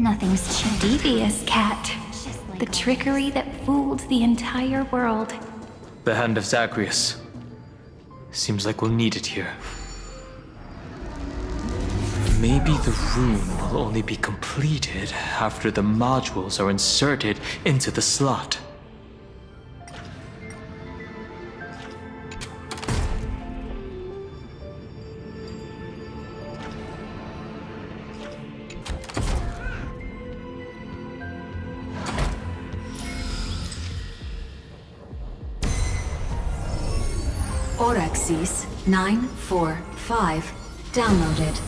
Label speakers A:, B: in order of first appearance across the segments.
A: Nothing's changed. Devious cat. The trickery that fooled the entire world.
B: The hand of Zagreus. Seems like we'll need it here. Maybe the rune will only be completed after the modules are inserted into the slot.
C: Orexis 945 downloaded.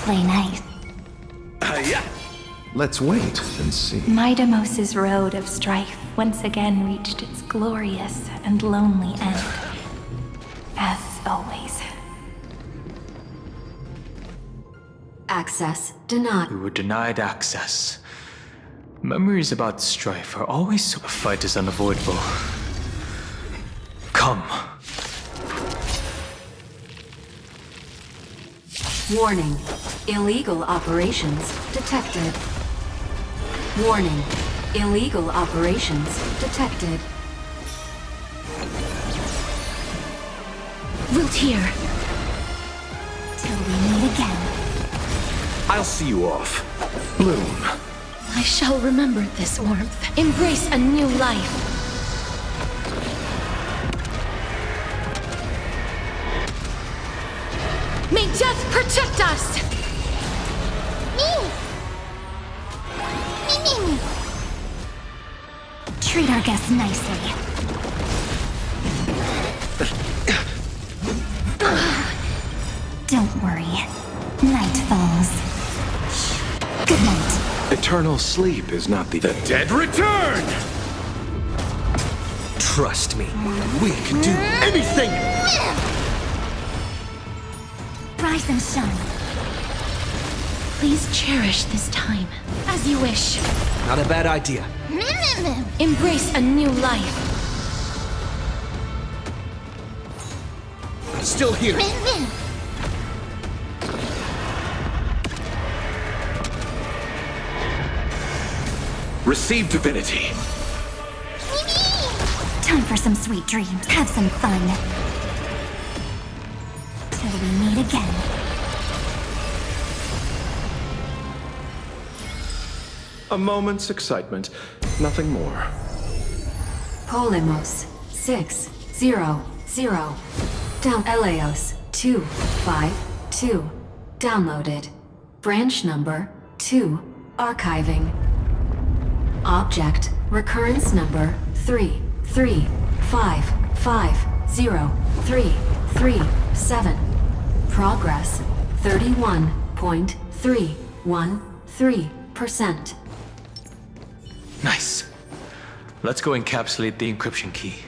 A: Play nice.
B: Yeah.
D: Let's wait and see.
A: Midamos's road of strife once again reached its glorious and lonely end. As always.
C: Access denied.
B: We were denied access. Memories about strife are always so... A fight is unavoidable. Come.
C: Warning. Illegal operations detected. Warning. Illegal operations detected.
A: Root here. Till we meet again.
D: I'll see you off. Bloom.
A: I shall remember this warmth. Embrace a new life. May death protect us! Me! Treat our guests nicely. Don't worry. Night falls. Good night.
D: Eternal sleep is not the dead return! Trust me, we can do anything!
A: Rise and shine. Please cherish this time, as you wish.
D: Not a bad idea.
A: Embrace a new life.
D: Still here. Receive divinity.
A: Time for some sweet dreams. Have some fun. Till we meet again.
D: A moment's excitement, nothing more.
C: Polymos 600. Down. Eleos 252 downloaded. Branch number 2 archiving. Object recurrence number 3355037. Progress 31.313%.
B: Nice. Let's go encapsulate the encryption key.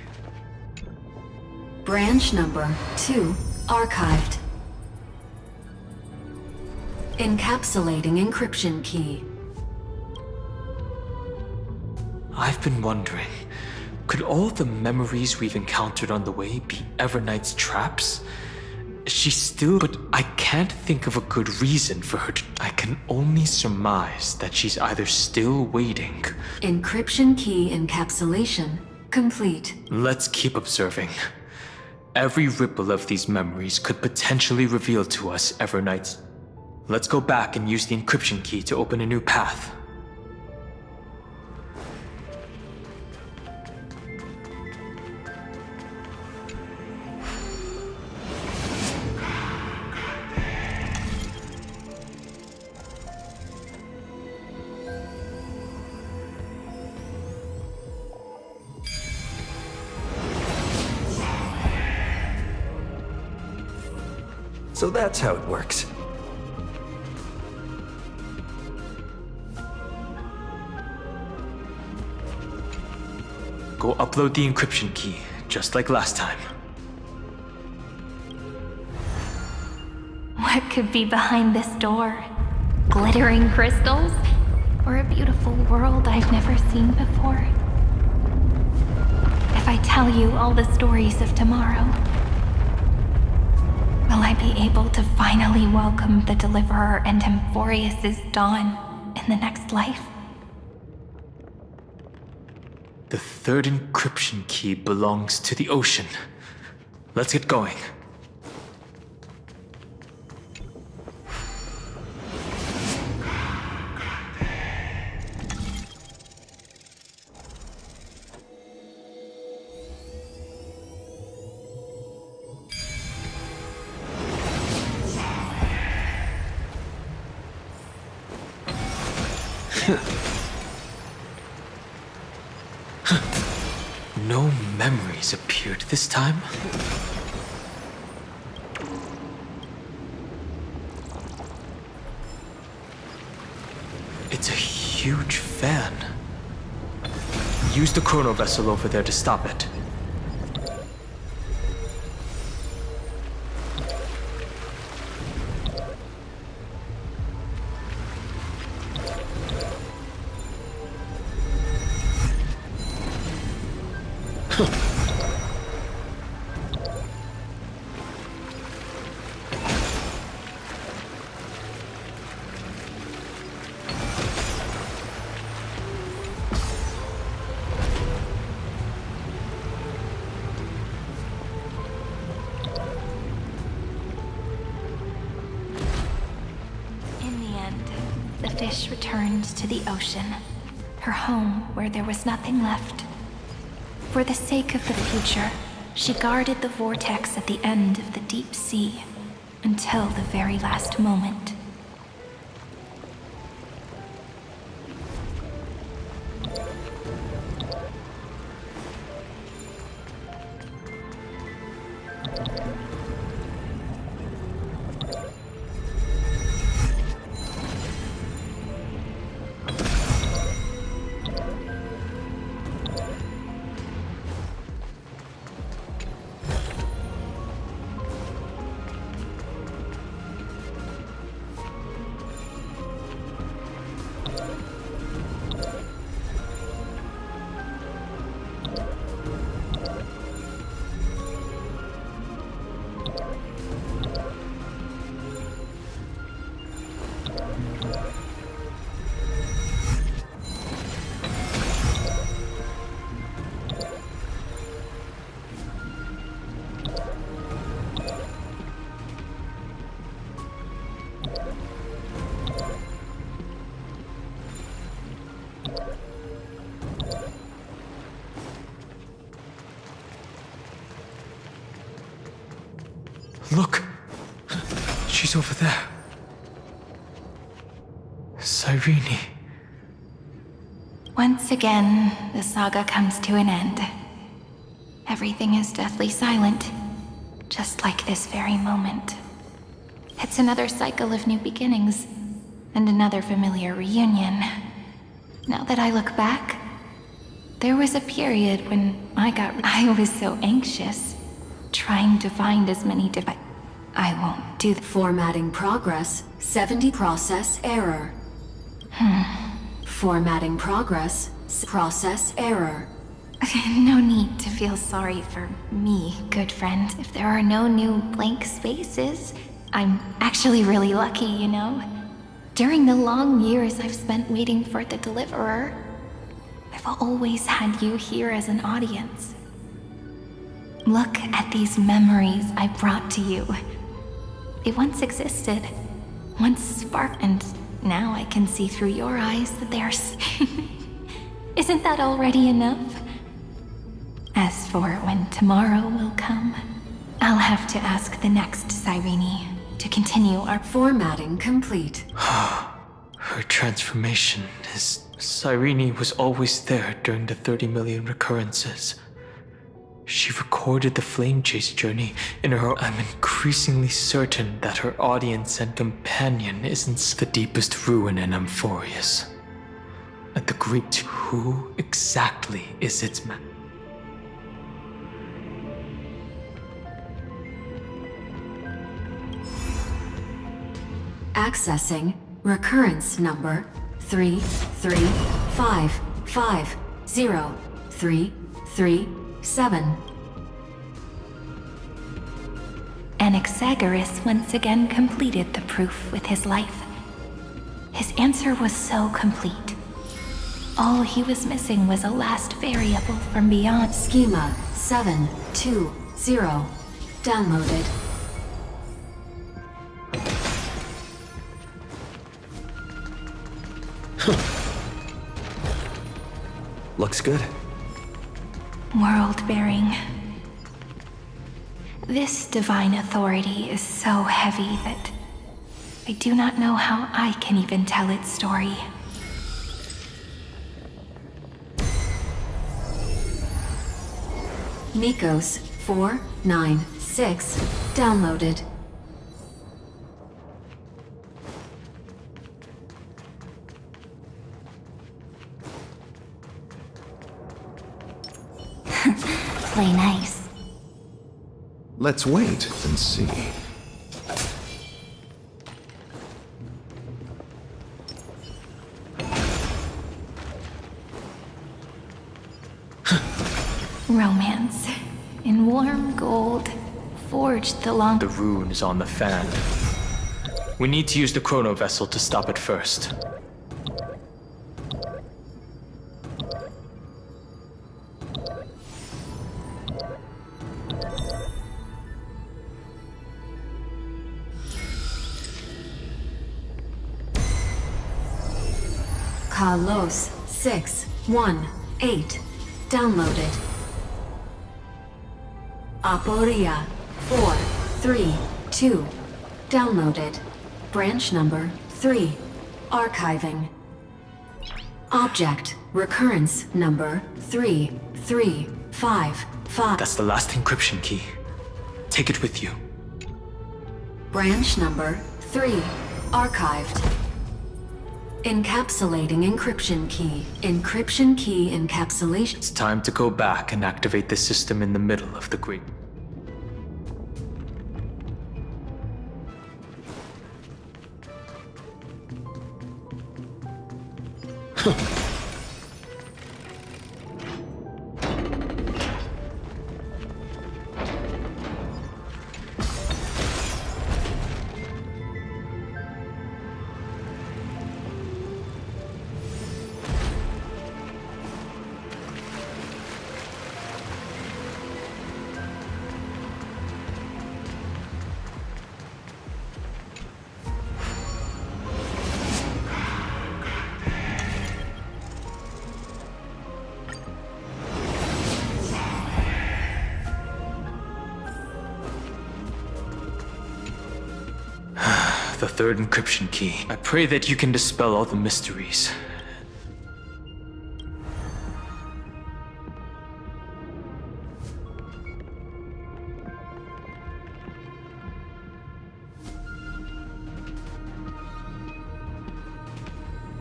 C: Branch number 2 archived. Encapsulating encryption key.
B: I've been wondering, could all the memories we've encountered on the way be Evernight's traps? She's still... But I can't think of a good reason for her to... I can only surmise that she's either still waiting...
C: Encryption key encapsulation complete.
B: Let's keep observing. Every ripple of these memories could potentially reveal to us Evernight's... Let's go back and use the encryption key to open a new path.
D: So that's how it works.
B: Go upload the encryption key, just like last time.
A: Well, What could be behind this door? Glittering crystals? Or a beautiful world I've never seen before? If I tell you all the stories of tomorrow, will I be able to finally welcome the Deliverer and Emphorius's dawn in the next life?
B: The third encryption key belongs to the ocean. Let's get going. No memories appeared this time. It's a huge fan. Use the chrono vessel over there to stop it.
A: The fish returned to the ocean, her home where there was nothing left. For the sake of the future, she guarded the vortex at the end of the deep sea until the very last moment.
B: Look! She's over there. Cyrene.
A: Once again, the saga comes to an end. Everything is deathly silent, just like this very moment. It's another cycle of new beginnings, and another familiar reunion. Now that I look back, there was a period when I was so anxious, trying to find as many I won't do that.
C: Formatting progress, 70 process error. Formatting progress, process error.
A: No need to feel sorry for me, good friend. If there are no new blank spaces, I'm actually really lucky, you know? During the long years I've spent waiting for the Deliverer, I've always had you here as an audience. Look at these memories I brought to you. They once existed, once sparked, and now I can see through your eyes that they are... Isn't that already enough? As for when tomorrow will come, I'll have to ask the next Cyrene to continue our...
C: Formatting complete.
B: Her transformation is... Cyrene was always there during the 30 million recurrences. She recorded the Flame Chase journey in her... I'm increasingly certain that her audience and companion isn't the deepest ruin in Emphorius. At the Greek, who exactly is its man?
C: Accessing recurrence number 335503337.
A: Anaxagoras once again completed the proof with his life. His answer was so complete. All he was missing was a last variable from beyond.
C: Schema 720 downloaded.
D: Looks good.
A: World-bearing. This divine authority is so heavy that I do not know how I can even tell its story.
C: Nikos 496 downloaded.
A: Play nice.
E: Let's wait and see.
A: Romance. In warm gold. Forged along
B: The rune is on the fan. We need to use the chrono vessel to stop it first.
C: Carlos 618 downloaded. Aporia 432 downloaded. Branch number 3 archiving. Object recurrence number 3355.
B: That's the last encryption key. Take it with you.
C: Branch number 3 archived. Encapsulating encryption key. Encryption key encapsulation.
B: It's time to go back and activate the system in the middle of the great. The third encryption key. I pray that you can dispel all the mysteries.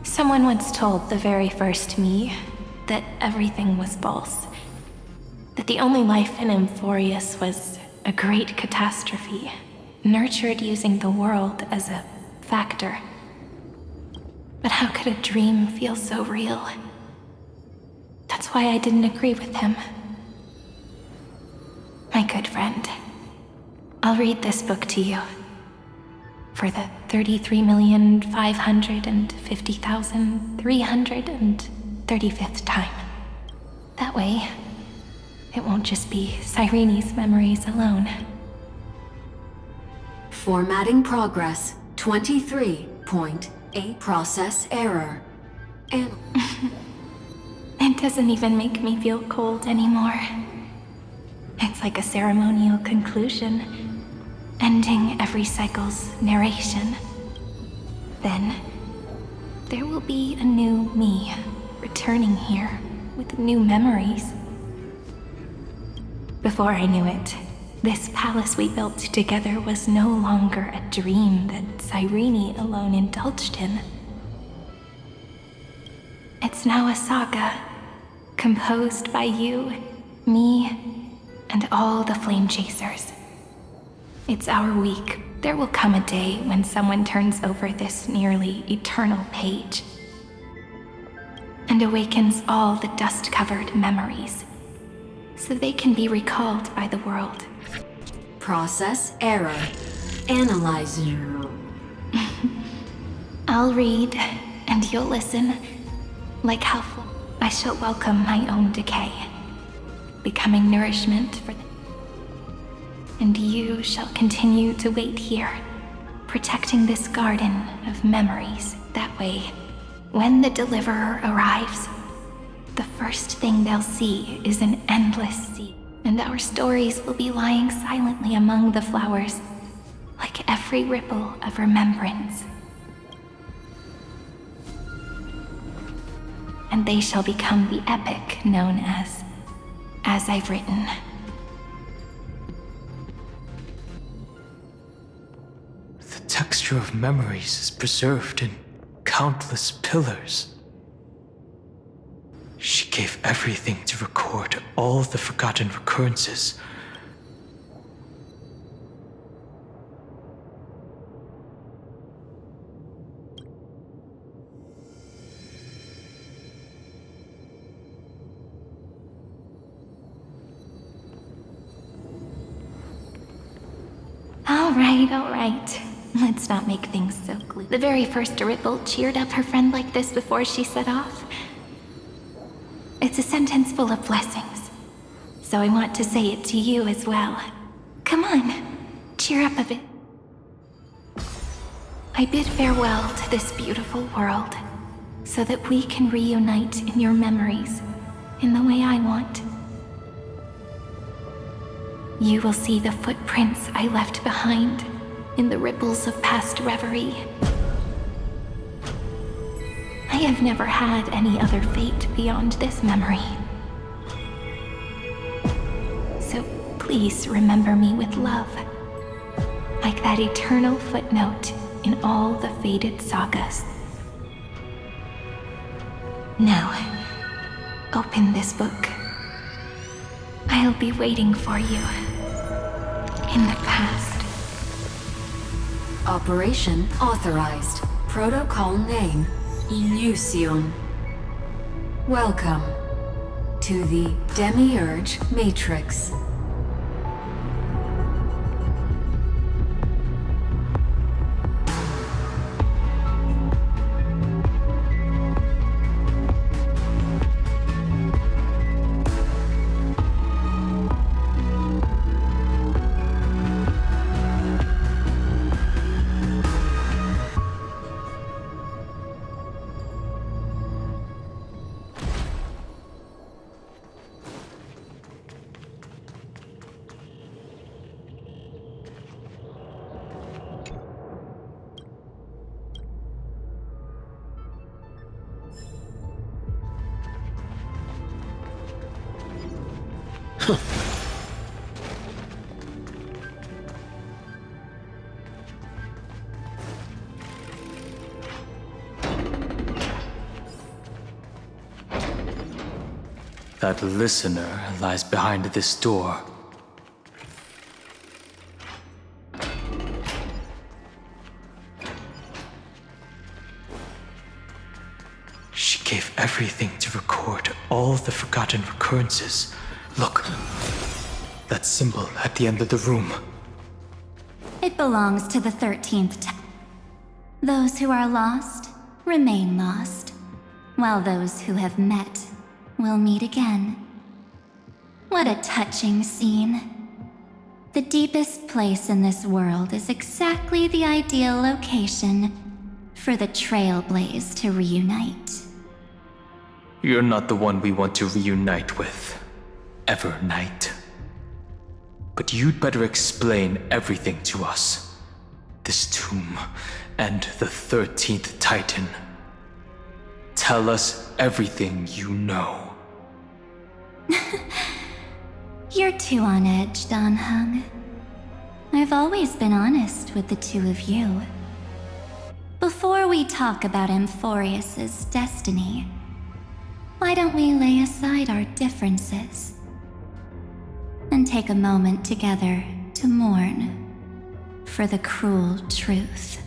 A: Someone once told the very first me that everything was false. That the only life in Amphorius was a great catastrophe, nurtured using the world as a factor. But how could a dream feel so real? That's why I didn't agree with him. My good friend, I'll read this book to you. For the 33,550,335th time. That way, it won't just be Cyrene's memories alone.
C: Formatting progress 23.8 process error. And
A: It doesn't even make me feel cold anymore. It's like a ceremonial conclusion, ending every cycle's narration. Then, there will be a new me, returning here with new memories. Before I knew it, this palace we built together was no longer a dream that Cyrene alone indulged in. It's now a saga, composed by you, me, and all the flame chasers. It's our week. There will come a day when someone turns over this nearly eternal page and awakens all the dust-covered memories, so they can be recalled by the world.
C: Process error. Analyzer.
A: I'll read, and you'll listen. Like how I shall welcome my own decay, becoming nourishment for the... And you shall continue to wait here, protecting this garden of memories. That way, when the Deliverer arrives, the first thing they'll see is an endless sea, and our stories will be lying silently among the flowers, like every ripple of remembrance. And they shall become the epic known as I've Written.
B: The texture of memories is preserved in countless pillars. She gave everything to record all the forgotten recurrences.
A: All right. Let's not make things so gloomy. The very first Ripple cheered up her friend like this before she set off. It's a sentence full of blessings, so I want to say it to you as well. Come on, cheer up a bit. I bid farewell to this beautiful world, so that we can reunite in your memories, in the way I want. You will see the footprints I left behind in the ripples of past reverie. I have never had any other fate beyond this memory. So please remember me with love, like that eternal footnote in all the faded sagas. Now, open this book. I'll be waiting for you in the past.
C: Operation authorized. Protocol name, Illusion. Welcome to the Demiurge Matrix.
B: That listener lies behind this door. She gave everything to record all the forgotten recurrences. Look, that symbol at the end of the room.
F: It belongs to the 13th. Those who are lost remain lost, while those who have met will meet again. What a touching scene. The deepest place in this world is exactly the ideal location for the Trailblaze to reunite.
B: You're not the one we want to reunite with, Evernight. But you'd better explain everything to us. This tomb and the 13th Titan. Tell us everything you know.
F: You're too on edge, Dan Hung. I've always been honest with the two of you. Before we talk about Amphorius's destiny, why don't we lay aside our differences and take a moment together to mourn for the cruel truth.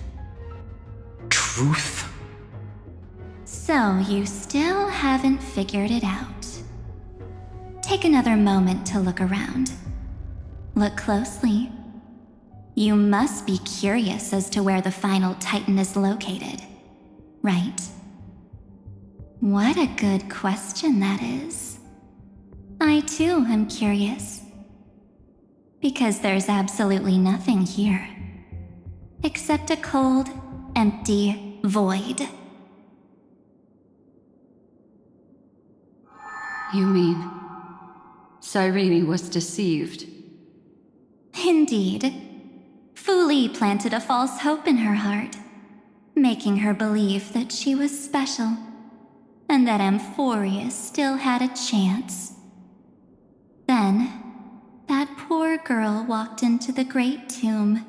B: Truth?
F: So you still haven't figured it out. Take another moment to look around. Look closely. You must be curious as to where the final Titan is located, right? What a good question that is. I too am curious. Because there's absolutely nothing here. Except a cold, empty void.
G: You mean Cyrene was deceived?
F: Indeed. Fu Li planted a false hope in her heart, making her believe that she was special, and that Amphorius still had a chance. Then, that poor girl walked into the Great Tomb,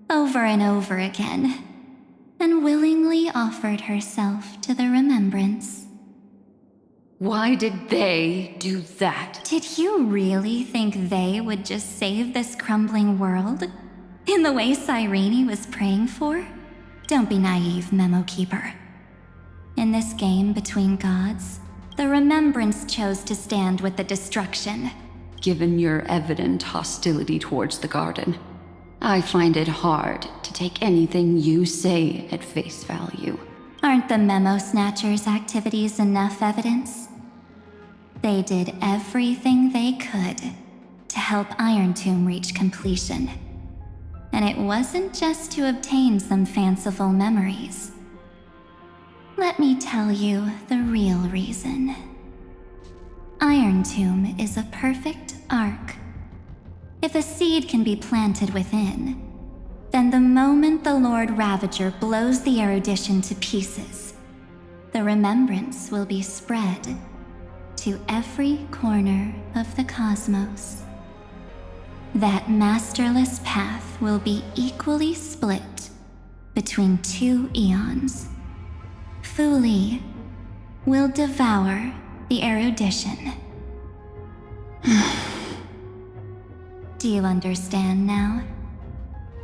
F: over and over again, and willingly offered herself to the remembrance.
G: Why did they do that?
F: Did you really think they would just save this crumbling world? In the way Cyrene was praying for? Don't be naive, Memo Keeper. In this game between gods, the Remembrance chose to stand with the destruction.
G: Given your evident hostility towards the garden, I find it hard to take anything you say at face value.
F: Aren't the Memo Snatchers' activities enough evidence? They did everything they could to help Iron Tomb reach completion. And it wasn't just to obtain some fanciful memories. Let me tell you the real reason. Iron Tomb is a perfect ark. If a seed can be planted within, then the moment the Lord Ravager blows the erudition to pieces, the remembrance will be spread to every corner of the cosmos. That masterless path will be equally split between two eons. Fu Li will devour the erudition. Do you understand now?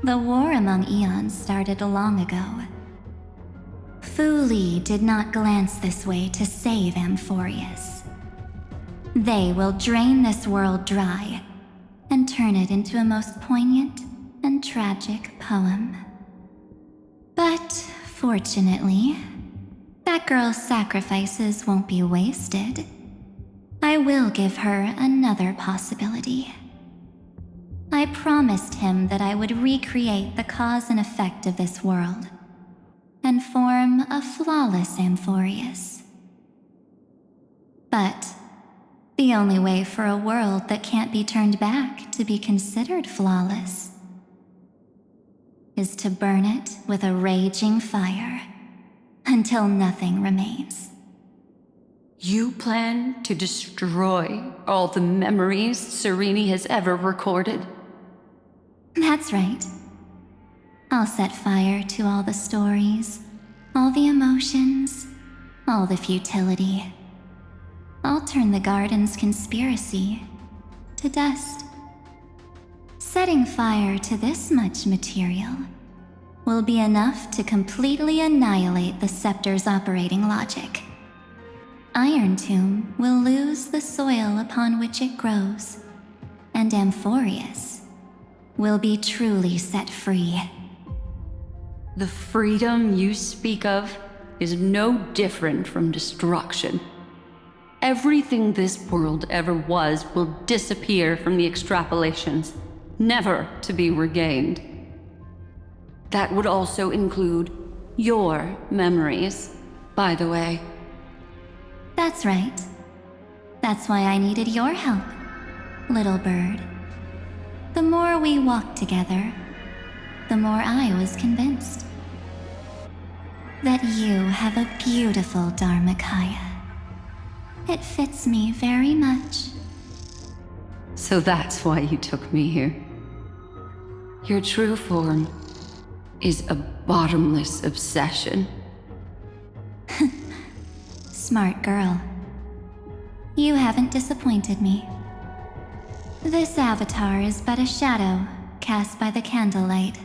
F: The war among eons started long ago. Fu Li did not glance this way to save Amphorius. They will drain this world dry and turn it into a most poignant and tragic poem. But fortunately, that girl's sacrifices won't be wasted. I will give her another possibility. I promised him that I would recreate the cause and effect of this world and form a flawless Amphorius. But the only way for a world that can't be turned back to be considered flawless is to burn it with a raging fire until nothing remains.
G: You plan to destroy all the memories Cyrene has ever recorded?
F: That's right. I'll set fire to all the stories, all the emotions, all the futility. I'll turn the garden's conspiracy to dust. Setting fire to this much material will be enough to completely annihilate the scepter's operating logic. Iron Tomb will lose the soil upon which it grows, and Amphorius will be truly set free.
G: The freedom you speak of is no different from destruction. Everything this world ever was will disappear from the extrapolations, never to be regained. That would also include your memories, by the way.
F: That's right. That's why I needed your help, little bird. The more we walked together, the more I was convinced that you have a beautiful Dharmakaya. It fits me very much.
G: So that's why you took me here. Your true form is a bottomless obsession.
F: Smart girl. You haven't disappointed me. This avatar is but a shadow cast by the candlelight.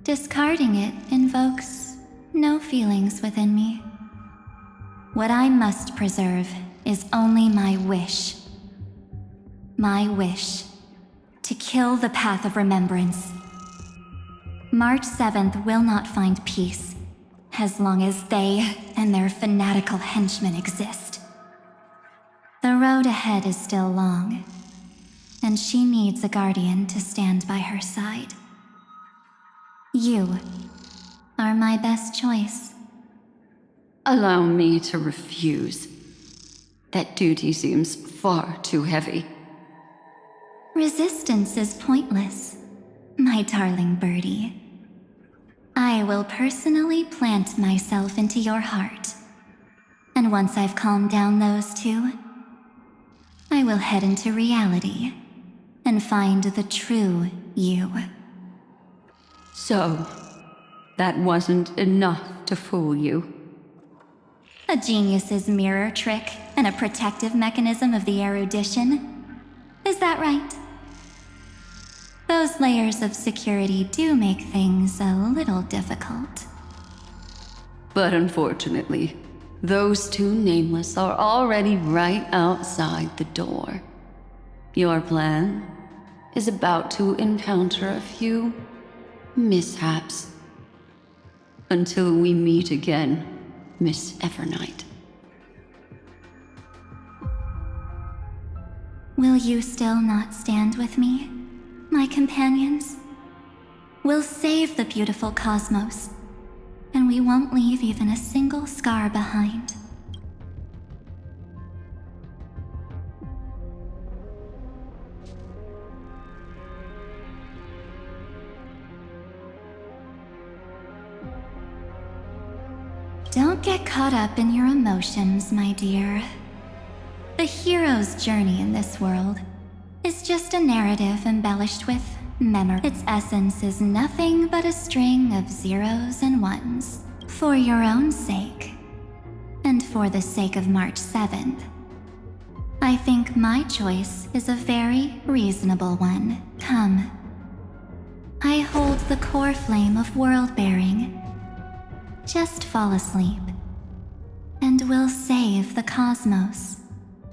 F: Discarding it invokes no feelings within me. What I must preserve is only my wish. My wish to kill the Path of Remembrance. March 7th will not find peace as long as they and their fanatical henchmen exist. The road ahead is still long, and she needs a guardian to stand by her side. You are my best choice.
G: Allow me to refuse. That duty seems far too heavy.
F: Resistance is pointless, my darling birdie. I will personally plant myself into your heart. And once I've calmed down those two, I will head into reality and find the true you.
G: So, that wasn't enough to fool you.
F: A genius's mirror trick and a protective mechanism of the erudition. Is that right? Those layers of security do make things a little difficult.
G: But unfortunately, those two nameless are already right outside the door. Your plan is about to encounter a few mishaps. Until we meet again, Miss Evernight.
F: Will you still not stand with me, my companions? We'll save the beautiful cosmos, and we won't leave even a single scar behind. Don't get caught up in your emotions, my dear. The hero's journey in this world is just a narrative embellished with memory. Its essence is nothing but a string of zeros and ones. For your own sake, and for the sake of March 7th, I think my choice is a very reasonable one. Come. I hold the core flame of world-bearing. Just fall asleep, and we'll save the cosmos.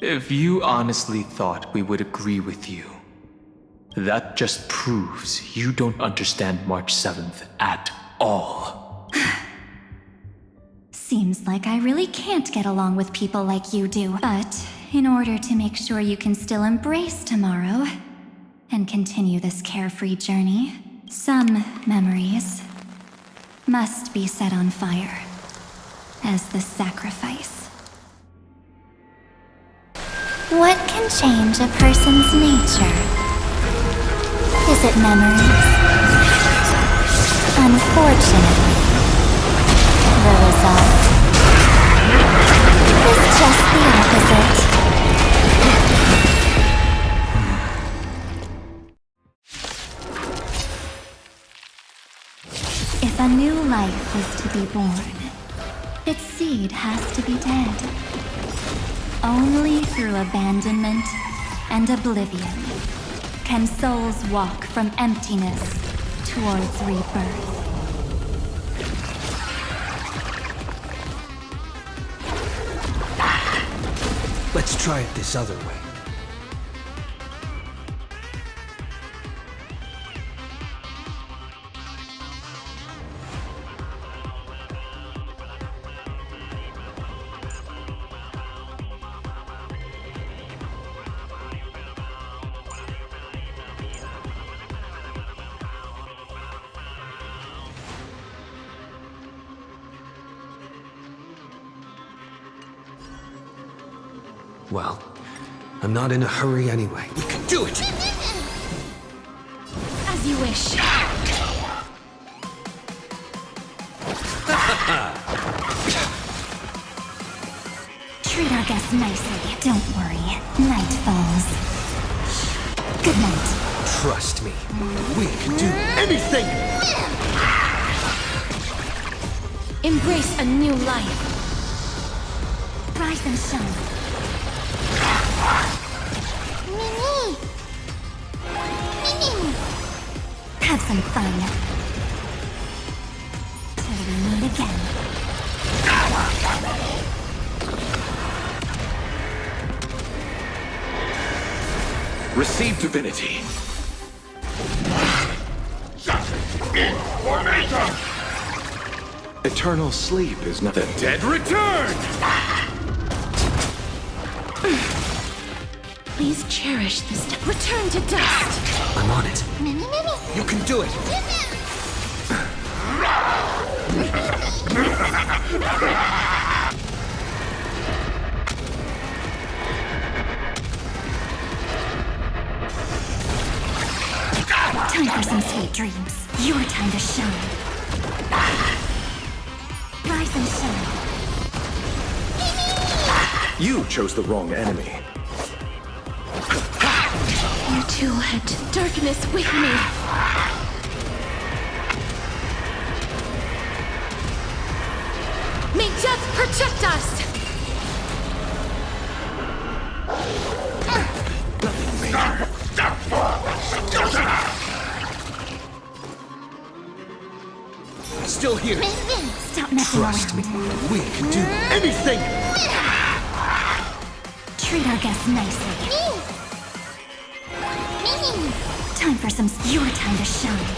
B: If you honestly thought we would agree with you, that just proves you don't understand March 7th at all.
F: Seems like I really can't get along with people like you do. But in order to make sure you can still embrace tomorrow and continue this carefree journey, some memories must be set on fire as the sacrifice.
A: What can change a person's nature? Is it memories? Unfortunately, the result is just the opposite.
F: If a new life is to be born, its seed has to be dead. Only through abandonment and oblivion can souls walk from emptiness towards rebirth.
D: Let's try it this other way. Well, I'm not in a hurry anyway. We can do it!
F: As you wish. Treat our guests nicely. Don't worry. Night falls. Good night.
D: Trust me, we can do anything!
A: Embrace a new life.
F: Rise and shine.
A: Mimi! Mimi!
F: Have some fun.
E: Receive divinity. Eternal sleep is not the dead return!
A: Please cherish this. Return to dust.
D: I'm on it.
A: Mimi.
D: You can do it!
F: Time for some sweet dreams. Your time to shine. Rise and shine.
E: You chose the wrong enemy.
A: You two had darkness with me. May death protect us!
E: Nothing major.
D: Still here.
F: Stop messing
D: Trust me.
F: around.
D: We can do anything!
F: Treat our guests nicely. Time for some. Your time to shine.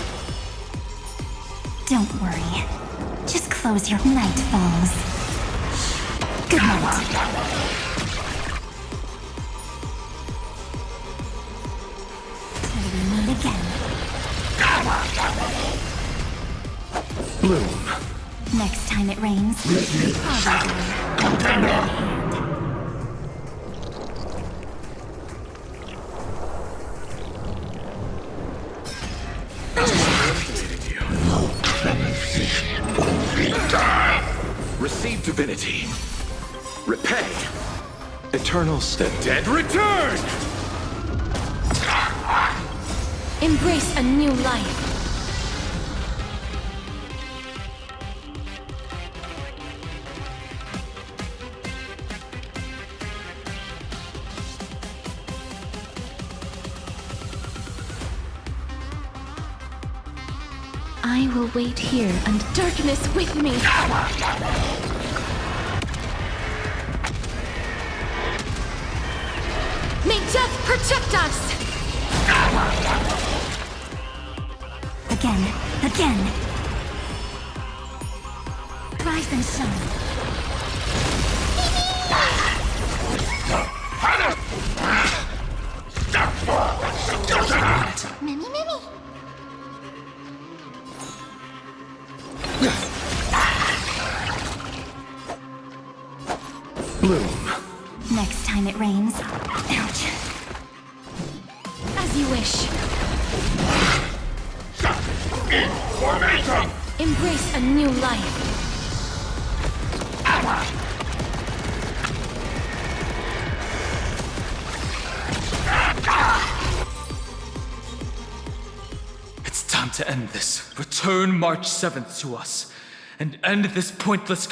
F: Don't worry. Just close your night falls. Good night. Till we meet again.
E: Bloom.
F: Next time it rains,
E: Receive divinity. Repay. Eternal the dead return!
A: Embrace a new life. I will wait here and darkness with me. May death protect us!
F: Again. Rise and shine. Mimi.
E: Bloom.
F: Next time it rains. Ouch.
A: As you wish. Embrace a new life.
B: It's time to end this. Return March 7th to us. And end this pointless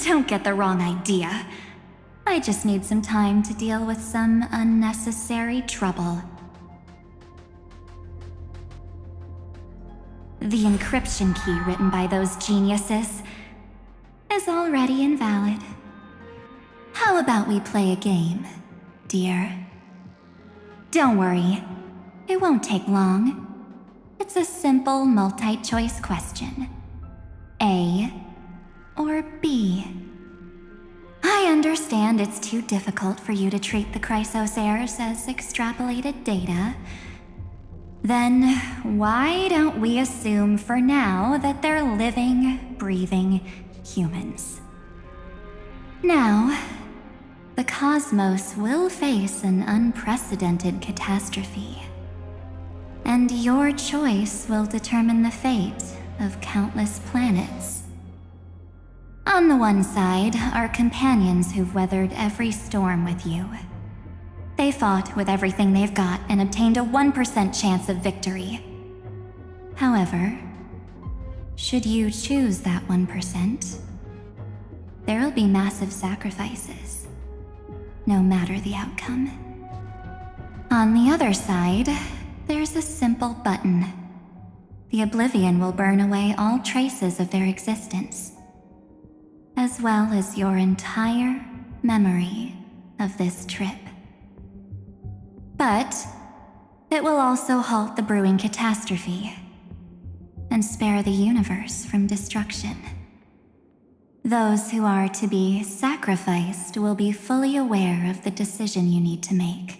F: Don't get the wrong idea. I just need some time to deal with some unnecessary trouble. The encryption key written by those geniuses is already invalid. How about we play a game, dear? Don't worry, it won't take long. It's a simple multi-choice question. A or B? I understand it's too difficult for you to treat the Chrysos heirs as extrapolated data. Then why don't we assume for now that they're living, breathing humans? Now, the cosmos will face an unprecedented catastrophe. And your choice will determine the fate of countless planets. On the one side are companions who've weathered every storm with you. They fought with everything they've got and obtained a 1% chance of victory. However, should you choose that 1%, there'll be massive sacrifices, no matter the outcome. On the other side, there's a simple button. the oblivion will burn away all traces of their existence, as well as your entire memory of this trip. But it will also halt the brewing catastrophe and spare the universe from destruction. Those who are to be sacrificed will be fully aware of the decision you need to make.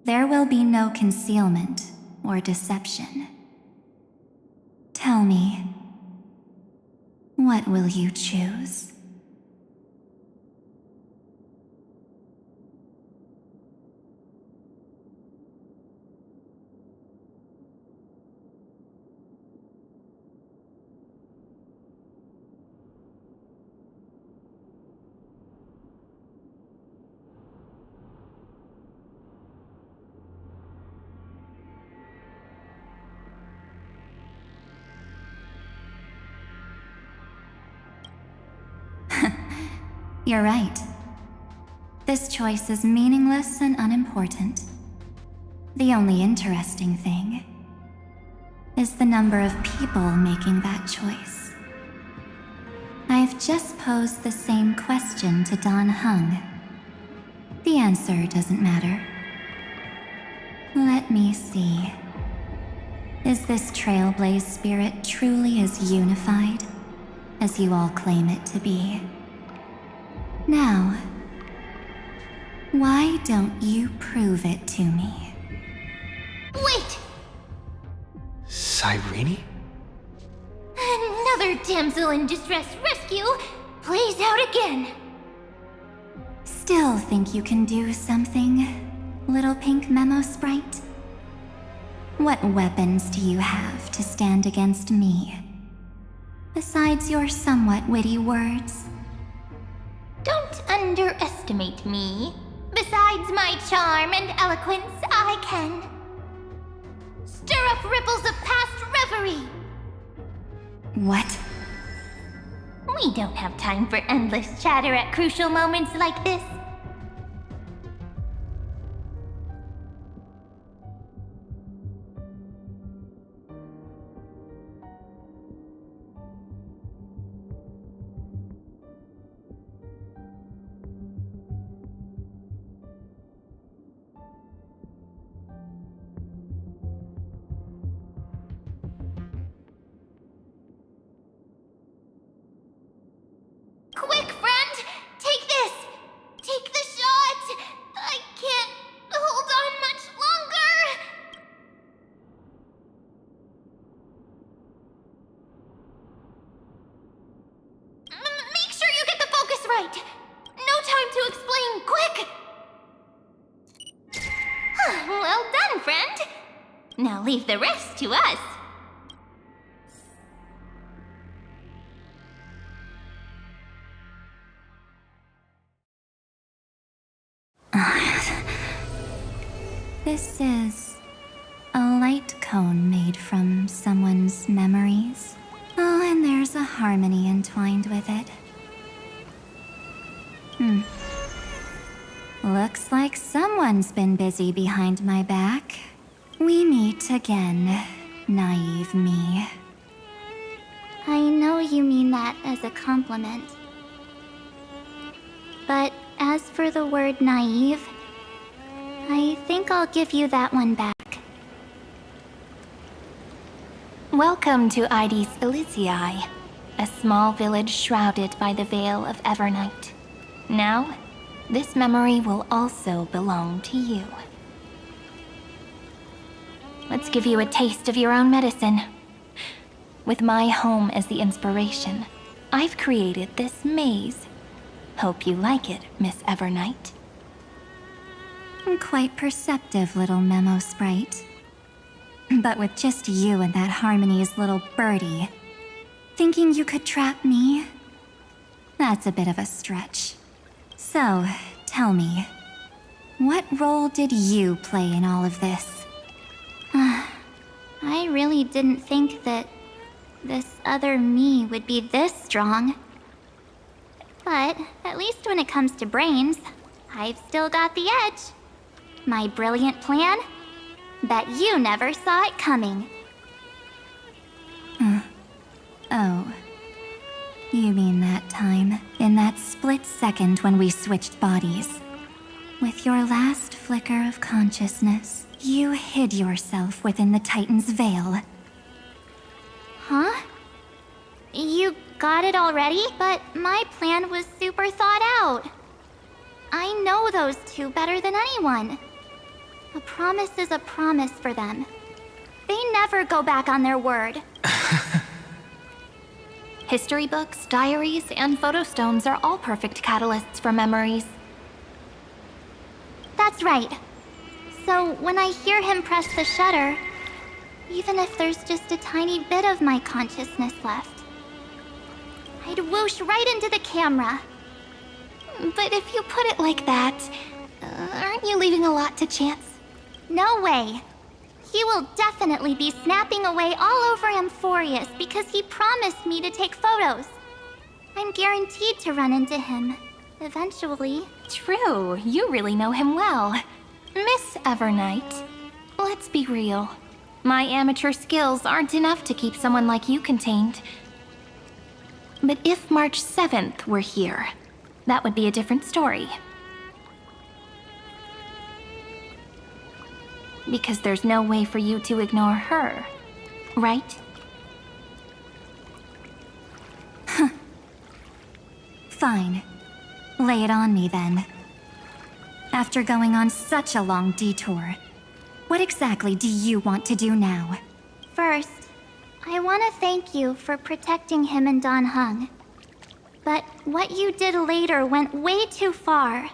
F: There will be no concealment or deception. Tell me, what will you choose? You're right. This choice is meaningless and unimportant. The only interesting thing is the number of people making that choice. I've just posed the same question to Dan Heng. The answer doesn't matter. Let me see. Is this Trailblaze spirit truly as unified as you all claim it to be? Now, why don't you prove it to me?
A: Wait!
B: Cyrene?
A: Another damsel in distress rescue plays out again.
F: Still think you can do something, little pink memo sprite? What weapons do you have to stand against me? Besides your somewhat witty words?
A: Don't underestimate me. Besides my charm and eloquence, I can stir up ripples of past reverie.
F: What?
A: We don't have time for endless chatter at crucial moments like this. Quick, friend! Take this! Take the shot! I can't hold on much longer! Make sure you get the focus right! No time to explain, quick! Well done, friend! Now leave the rest to us.
F: This is a light cone made from someone's memories. Oh, and there's a harmony entwined with it. Looks like someone's been busy behind my back. We meet again, naive me.
H: I know you mean that as a compliment. But as for the word naive, I think I'll give you that one back.
A: Welcome to Ides Elysiae, a small village shrouded by the veil of Evernight. Now, this memory will also belong to you. Let's give you a taste of your own medicine. With my home as the inspiration, I've created this maze. Hope you like it, Miss Evernight.
F: Quite perceptive little memo sprite. But with just you and that Harmony's little birdie, thinking you could trap me? That's a bit of a stretch. So, tell me, what role did you play in all of this?
H: I really didn't think that this other me would be this strong. But at least when it comes to brains, I've still got the edge. My brilliant plan? Bet you never saw it coming.
F: split second when we switched bodies. With your last flicker of consciousness, you hid yourself within the Titan's veil.
H: Huh? You got it already? But my plan was super thought out. I know those two better than anyone. A promise is a promise for them. They never go back on their word.
A: History books, diaries, and photostones are all perfect catalysts for memories.
H: That's right. So when I hear him press the shutter, even if there's just a tiny bit of my consciousness left, I'd whoosh right into the camera.
A: But if you put it like that, aren't you leaving a lot to chance?
H: No way. He will definitely be snapping away all over Amphorius because he promised me to take photos. I'm guaranteed to run into him. Eventually.
A: True, you really know him well. Miss Evernight, let's be real. My amateur skills aren't enough to keep someone like you contained. But if March 7th were here, that would be a different story. Because there's no way for you to ignore her, right?
F: Fine. Lay it on me then. After going on such a long detour, what exactly do you want to do now?
H: First, I want to thank you for protecting him and Don Hung. But what you did later went way too far.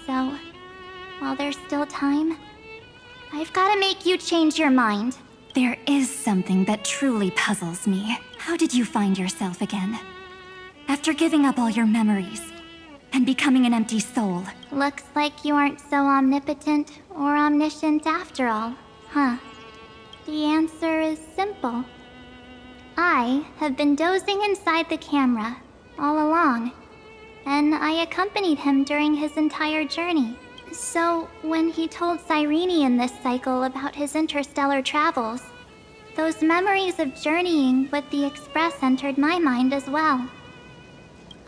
H: So, while there's still time, I've got to make you change your mind.
F: There is something that truly puzzles me. How did you find yourself again? After giving up all your memories and becoming an empty soul.
H: Looks like you aren't so omnipotent or omniscient after all, huh? The answer is simple. I have been dozing inside the camera all along, and I accompanied him during his entire journey. So, when he told Cyrene in this cycle about his interstellar travels, those memories of journeying with the Express entered my mind as well.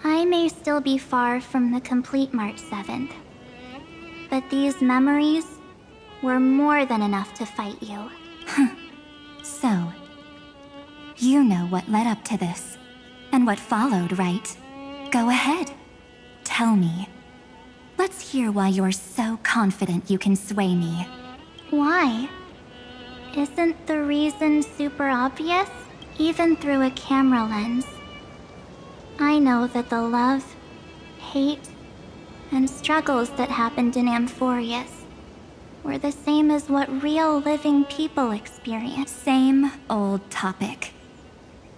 H: I may still be far from the complete March 7th, but these memories were more than enough to fight you.
F: So, you know what led up to this, and what followed, right? Go ahead. Tell me. Let's hear why you're so confident you can sway me.
H: Why? Isn't the reason super obvious? Even through a camera lens. I know that the love, hate, and struggles that happened in Amphorius were the same as what real living people experience.
F: Same old topic.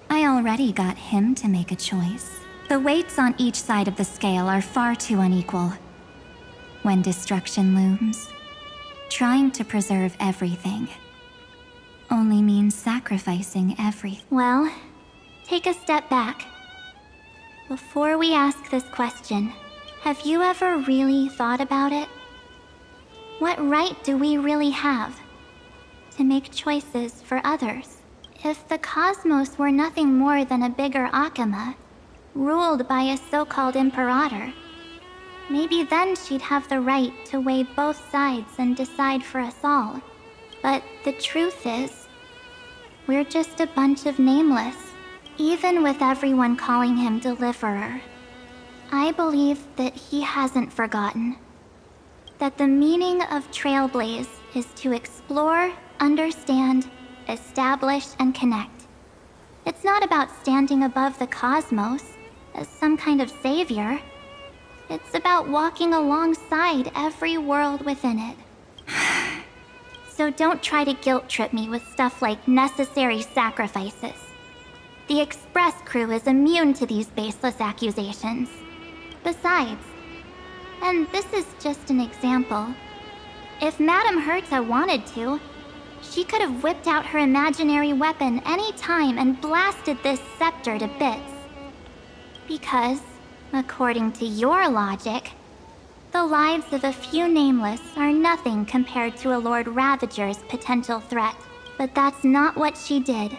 F: I already got him to make a choice. The weights on each side of the scale are far too unequal. When destruction looms, trying to preserve everything only means sacrificing everything.
H: Well, take a step back. Before we ask this question, have you ever really thought about it? What right do we really have to make choices for others? If the cosmos were nothing more than a bigger Akama, ruled by a so-called imperator, maybe then she'd have the right to weigh both sides and decide for us all. But the truth is, we're just a bunch of nameless. Even with everyone calling him Deliverer, I believe that he hasn't forgotten. That the meaning of Trailblaze is to explore, understand, establish, and connect. It's not about standing above the cosmos as some kind of savior. It's about walking alongside every world within it. So don't try to guilt trip me with stuff like necessary sacrifices. The Express crew is immune to these baseless accusations. Besides, and this is just an example, if Madame Herta wanted to, she could have whipped out her imaginary weapon any time and blasted this scepter to bits. Because, according to your logic, the lives of a few nameless are nothing compared to a Lord Ravager's potential threat. But that's not what she did.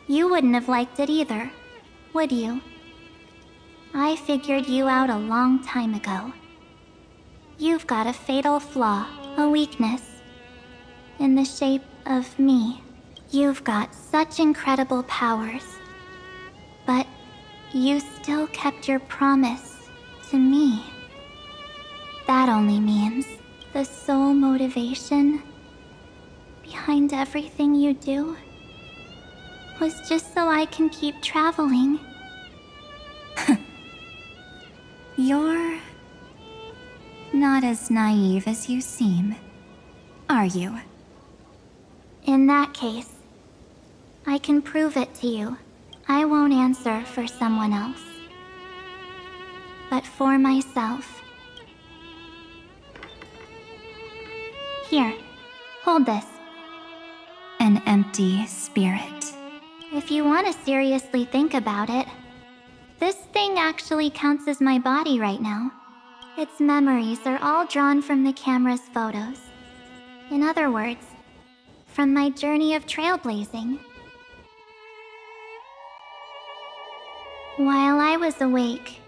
H: You wouldn't have liked it either, would you? I figured you out a long time ago. You've got a fatal flaw, a weakness, in the shape of me. You've got such incredible powers, but you still kept your promise to me. That only means the sole motivation behind everything you do was just so I can keep traveling.
F: You're not as naive as you seem, are you?
H: In that case, I can prove it to you. I won't answer for someone else, but for myself. Here, hold this.
F: An empty spirit.
H: If you want to seriously think about it, this thing actually counts as my body right now. Its memories are all drawn from the camera's photos. In other words, from my journey of trailblazing. While I was awake,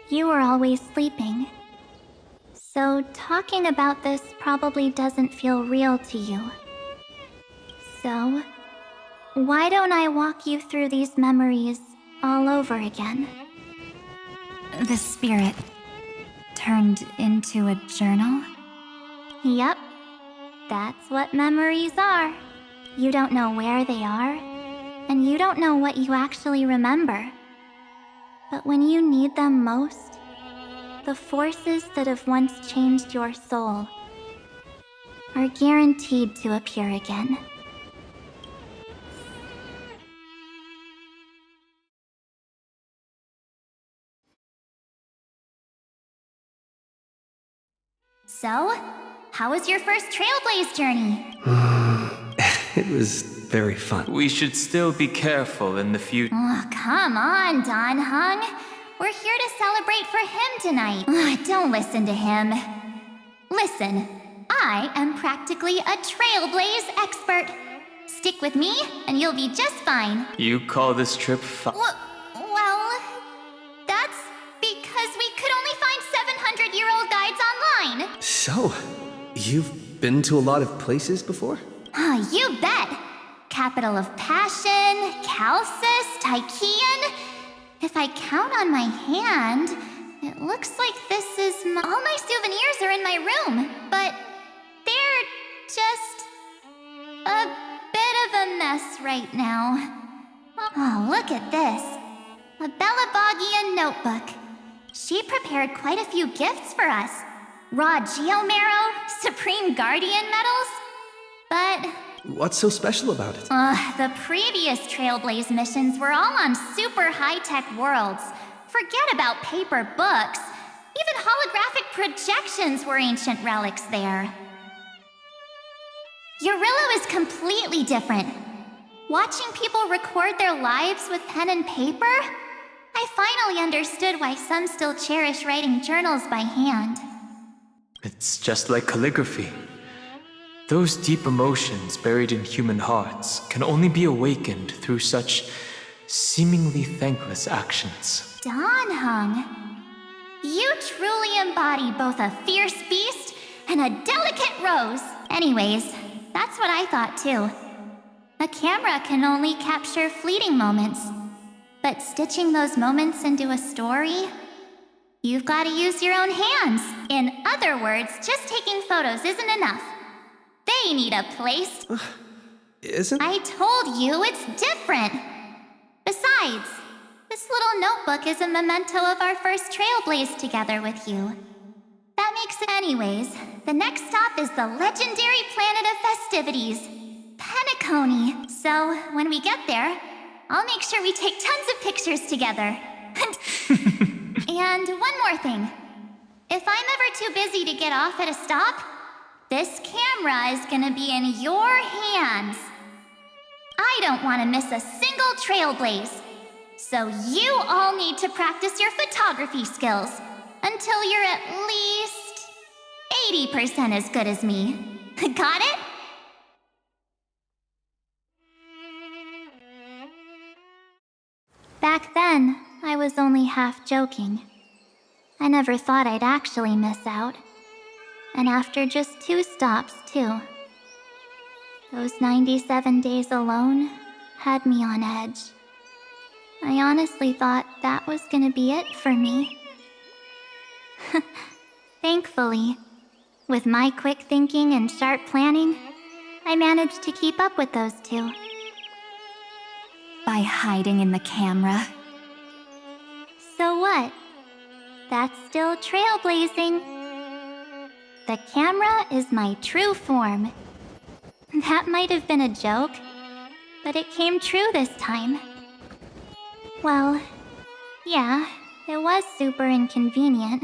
H: you were always sleeping. So talking about this probably doesn't feel real to you. So, why don't I walk you through these memories all over again?
F: The spirit turned into a journal?
H: Yep, that's what memories are. You don't know where they are, and you don't know what you actually remember. But when you need them most, the forces that have once changed your soul are guaranteed to appear again.
F: So, how was your first Trailblaze journey?
D: It was very fun.
B: We should still be careful in the future.
F: Oh, come on, Don Hung. We're here to celebrate for him tonight. Don't listen to him. Listen, I am practically a Trailblaze expert. Stick with me, and you'll be just fine.
B: You call this trip fun?
F: Well, that's because we could only find 700-year-old guides online.
D: So, you've been to a lot of places before?
F: You bet. Capital of Passion, Calcis, Tychean. If I count on my hand, it looks like this is all my souvenirs are in my room, but they're just a bit of a mess right now. Oh, look at this. A Bellabogian notebook. She prepared quite a few gifts for us. Raw Geomarrow, Supreme Guardian medals. But
D: What's so special about it?
F: the previous Trailblaze missions were all on super high-tech worlds. Forget about paper books. Even holographic projections were ancient relics there. Eurillo is completely different. Watching people record their lives with pen and paper, I finally understood why some still cherish writing journals by hand.
B: It's just like calligraphy. Those deep emotions buried in human hearts can only be awakened through such seemingly thankless actions.
F: Don Hung, you truly embody both a fierce beast and a delicate rose. Anyways, that's what I thought too. A camera can only capture fleeting moments, but stitching those moments into a story, you've got to use your own hands. In other words, just taking photos isn't enough. They need a place.
D: Isn't...
F: I told you it's different. Besides, this little notebook is a memento of our first Trailblaze together with you. That makes it anyways. The next stop is the legendary planet of festivities, Penacony. So, when we get there, I'll make sure we take tons of pictures together. And one more thing. If I'm ever too busy to get off at a stop, this camera is gonna be in your hands. I don't want to miss a single Trailblaze. So you all need to practice your photography skills until you're at least 80% as good as me. Got it?
H: Back then, I was only half joking. I never thought I'd actually miss out. And after just 2 stops, too. Those 97 days alone had me on edge. I honestly thought that was gonna be it for me. Thankfully, with my quick thinking and sharp planning, I managed to keep up with those 2.
F: By hiding in the camera.
H: So what? That's still trailblazing. The camera is my true form. That might have been a joke, but it came true this time. Well, yeah, it was super inconvenient.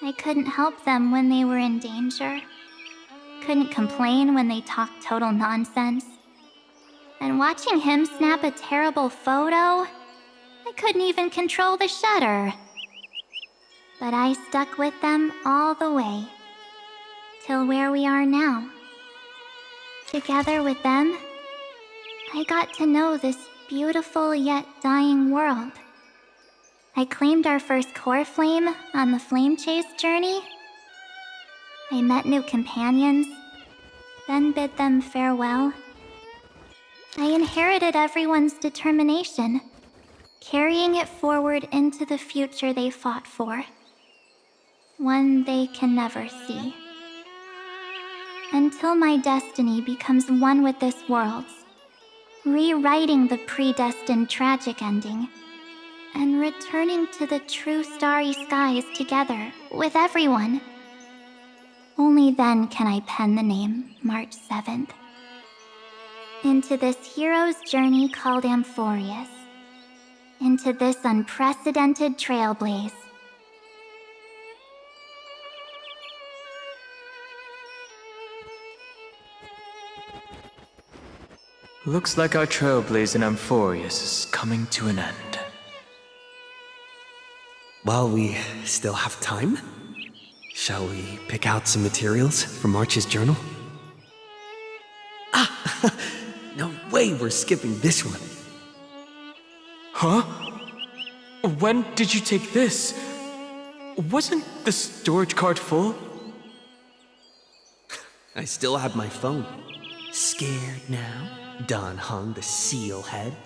H: I couldn't help them when they were in danger. Couldn't complain when they talked total nonsense. And watching him snap a terrible photo, I couldn't even control the shutter. But I stuck with them all the way. Till where we are now. Together with them, I got to know this beautiful yet dying world. I claimed our first core flame on the flame chase journey. I met new companions, then bid them farewell. I inherited everyone's determination, carrying it forward into the future they fought for. One they can never see. Until my destiny becomes one with this world's, rewriting the predestined tragic ending, and returning to the true starry skies together with everyone. Only then can I pen the name March 7th. Into this hero's journey called Amphorius. Into this unprecedented trailblaze.
B: Looks like our trailblaze in Amphorius is coming to an end.
D: While we still have time, shall we pick out some materials for March's journal? Ah! No way we're skipping this one.
B: Huh? When did you take this? Wasn't the storage card full?
D: I still have my phone. Scared now? Don Hung, the seal head.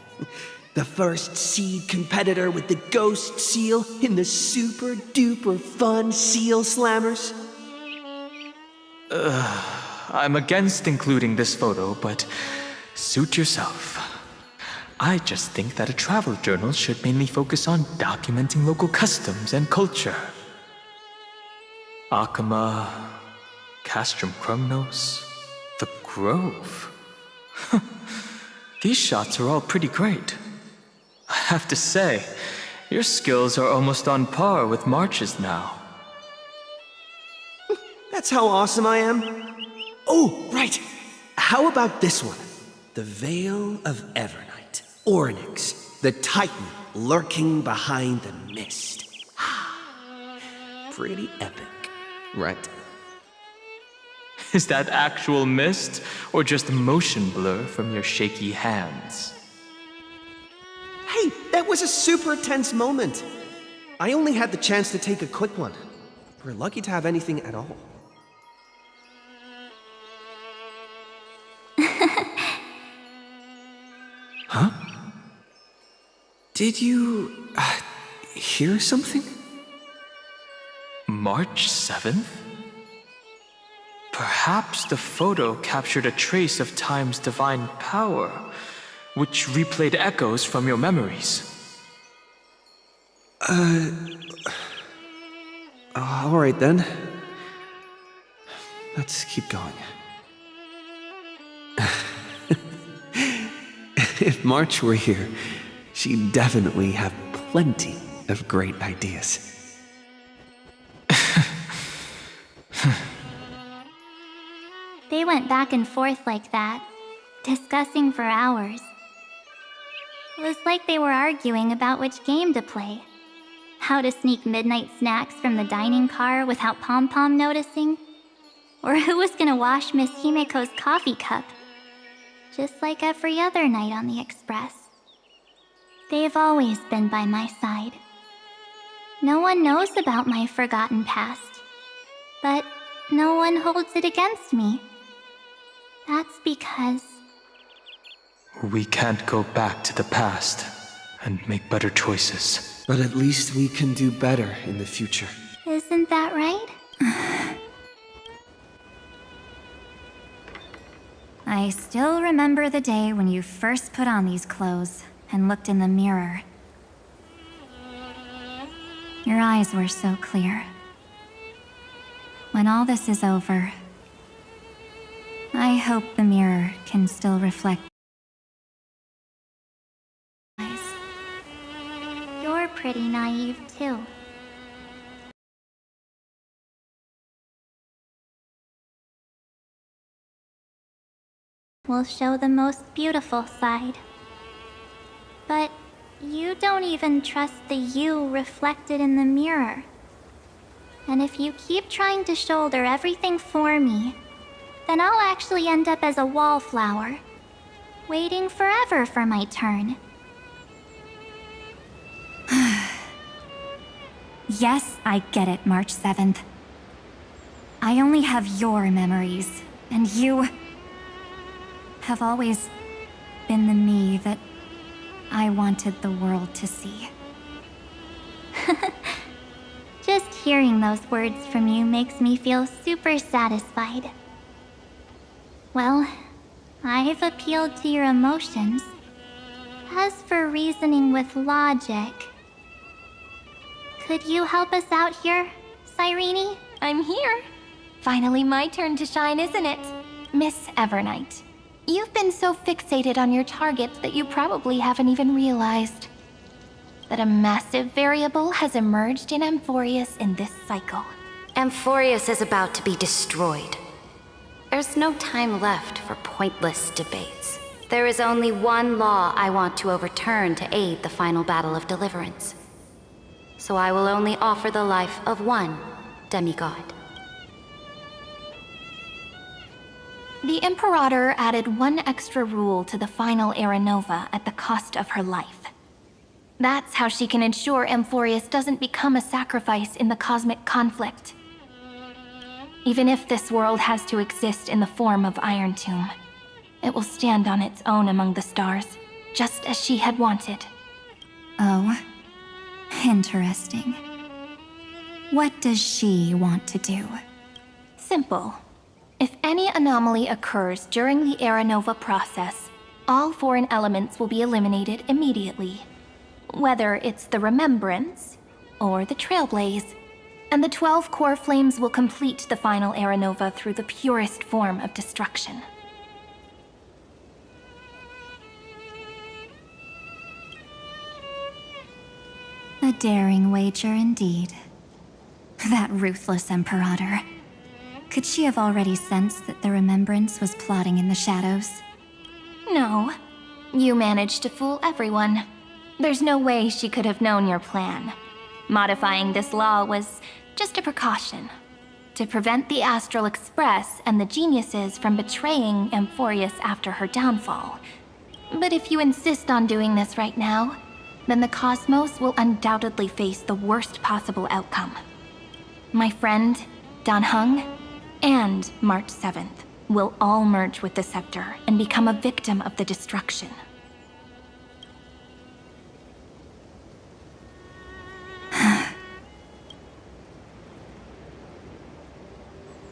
D: The first seed competitor with the ghost seal in the super duper fun seal slammers.
B: I'm against including this photo, but suit yourself. I just think that a travel journal should mainly focus on documenting local customs and culture. Akama, Castrum Krumnos, the Grove. These shots are all pretty great. I have to say, your skills are almost on par with March's now.
D: That's how awesome I am. Oh, right. How about this one? The Veil of Evernight. Ornyx, the Titan lurking behind the mist. Pretty epic, right?
B: Is that actual mist, or just motion blur from your shaky hands?
D: Hey, that was a super tense moment. I only had the chance to take a quick one. We're lucky to have anything at all. Huh? Did you hear something?
B: March 7th? Perhaps the photo captured a trace of time's divine power, which replayed echoes from your memories.
D: All right then. Let's keep going. If March were here, she'd definitely have plenty of great ideas.
H: They went back and forth like that, discussing for hours. It was like they were arguing about which game to play. How to sneak midnight snacks from the dining car without Pom-Pom noticing. Or who was gonna wash Miss Himeko's coffee cup. Just like every other night on the Express. They've always been by my side. No one knows about my forgotten past, but no one holds it against me. That's because
B: We can't go back to the past and make better choices.
D: But at least we can do better in the future.
H: isn't that right?
F: I still remember the day when you first put on these clothes and looked in the mirror. Your eyes were so clear. When all this is over, I hope the mirror can still reflect eyes.
H: You're pretty naive, too. Will show the most beautiful side. But you don't even trust the you reflected in the mirror. And if you keep trying to shoulder everything for me, then I'll actually end up as a wallflower, waiting forever for my turn.
F: Yes, I get it, March 7th. I only have your memories, and you have always been the me that I wanted the world to see.
H: Just hearing those words from you makes me feel super satisfied. Well, I've appealed to your emotions. As for reasoning with logic, could you help us out here, Cyrene?
A: I'm here. Finally my turn to shine, isn't it? Miss Evernight, you've been so fixated on your targets that you probably haven't even realized that a massive variable has emerged in Amphorius in this cycle.
I: Amphorius is about to be destroyed. There's no time left for pointless debates. There is only one law I want to overturn to aid the final battle of deliverance. So I will only offer the life of one demigod.
A: The Imperator added one extra rule to the final Era Nova at the cost of her life. That's how she can ensure Amphorius doesn't become a sacrifice in the cosmic conflict. Even if this world has to exist in the form of Iron Tomb, it will stand on its own among the stars, just as she had wanted.
F: Oh, interesting. What does she want to do?
A: Simple. If any anomaly occurs during the Era Nova process, all foreign elements will be eliminated immediately. Whether it's the Remembrance or the Trailblaze, and the 12 core flames will complete the final Era Nova through the purest form of destruction.
F: A daring wager indeed. That ruthless Imperator. Could she have already sensed that the Remembrance was plotting in the shadows?
A: No. You managed to fool everyone. There's no way she could have known your plan. Modifying this law was just a precaution, to prevent the Astral Express and the geniuses from betraying Amphorius after her downfall. But if you insist on doing this right now, then the cosmos will undoubtedly face the worst possible outcome. My friend, Dan Heng, and March 7th will all merge with the Scepter and become a victim of the destruction.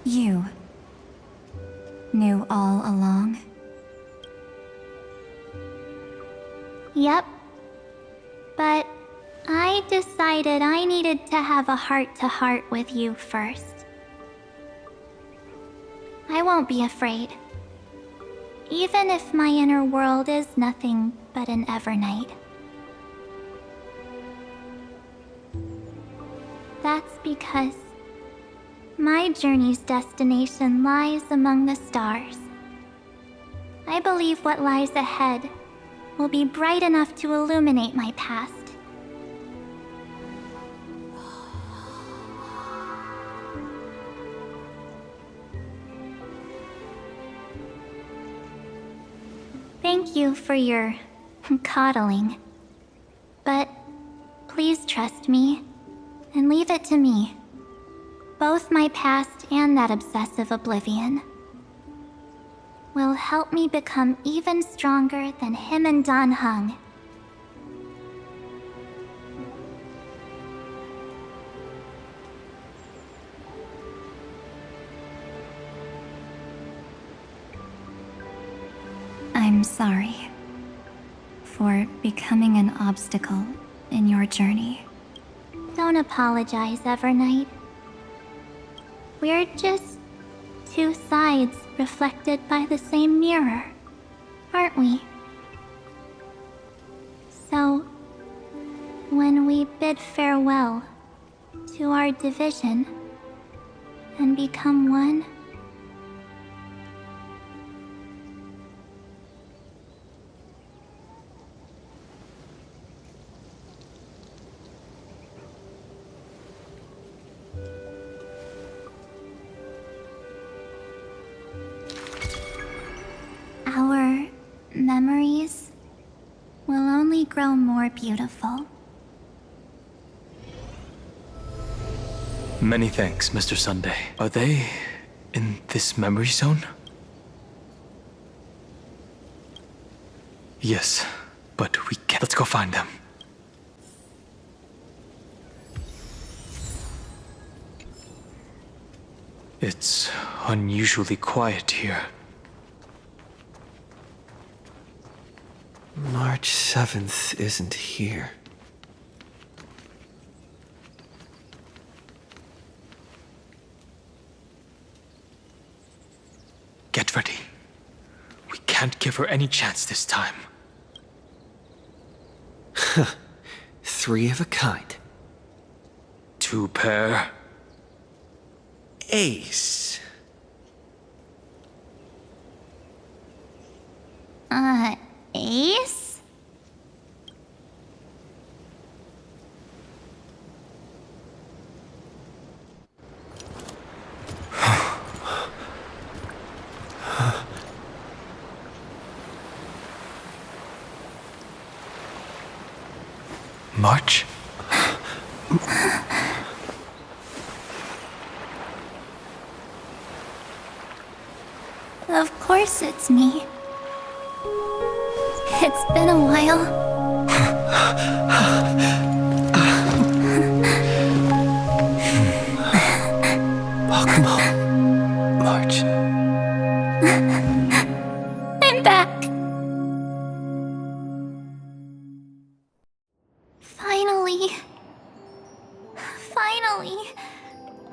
F: You knew all along?
H: Yep. But I decided I needed to have a heart-to-heart with you first. I won't be afraid. Even if my inner world is nothing but an Evernight. That's because my journey's destination lies among the stars. I believe what lies ahead will be bright enough to illuminate my past. Thank you for your coddling. But please trust me, and leave it to me. Both my past and that obsessive oblivion will help me become even stronger than him and Dan Heng.
F: I'm sorry for becoming an obstacle in your journey.
H: Don't apologize, Evernight. We're just two sides reflected by the same mirror, aren't we? So, when we bid farewell to our division and become one, our memories will only grow more beautiful.
B: Many thanks, Mr. Sunday. Are they in this memory zone? Yes, but we can't. Let's go find them. It's unusually quiet here.
D: March 7th isn't here.
B: Get ready. We can't give her any chance this time.
D: Three of a kind.
B: Two pair.
D: Ace.
H: Ace?
B: March?
H: Of course it's me. It's been a while.
D: Welcome home, March.
H: I'm back. Finally,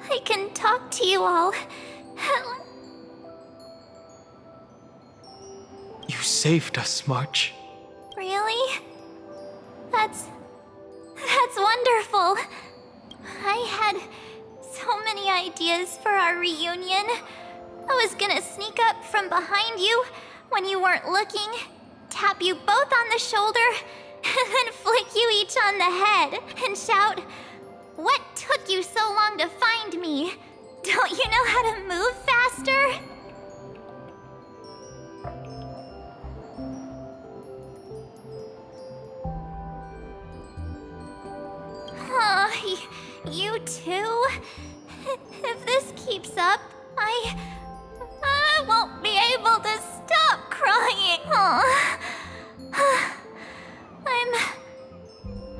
H: I can talk to you all.
B: You saved us, March.
H: Really? That's wonderful. I had so many ideas for our reunion. I was gonna sneak up from behind you when you weren't looking, tap you both on the shoulder, and then flick you each on the head and shout, "What took you so long to find me? Don't you know how to move faster?" You too? If this keeps up, I won't be able to stop crying.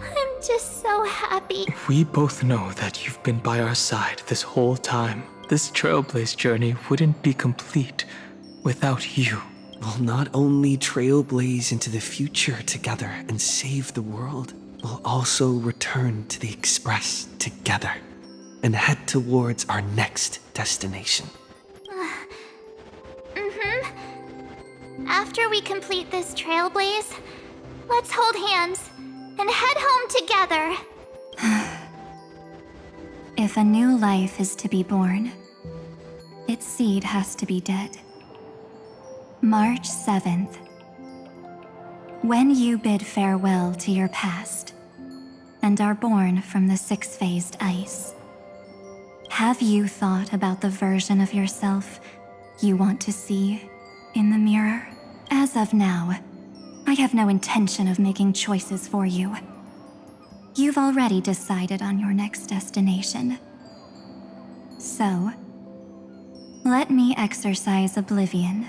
H: I'm just so happy.
B: We both know that you've been by our side this whole time. This Trailblaze journey wouldn't be complete without you.
D: We'll not only trailblaze into the future together and save the world, we'll also return to the Express together and head towards our next destination.
H: After we complete this trailblaze, let's hold hands and head home together.
F: If a new life is to be born, its seed has to be dead. March 7th. When you bid farewell to your past and are born from the six-phased ice, have you thought about the version of yourself you want to see in the mirror? As of now, I have no intention of making choices for you. You've already decided on your next destination. So, let me exercise oblivion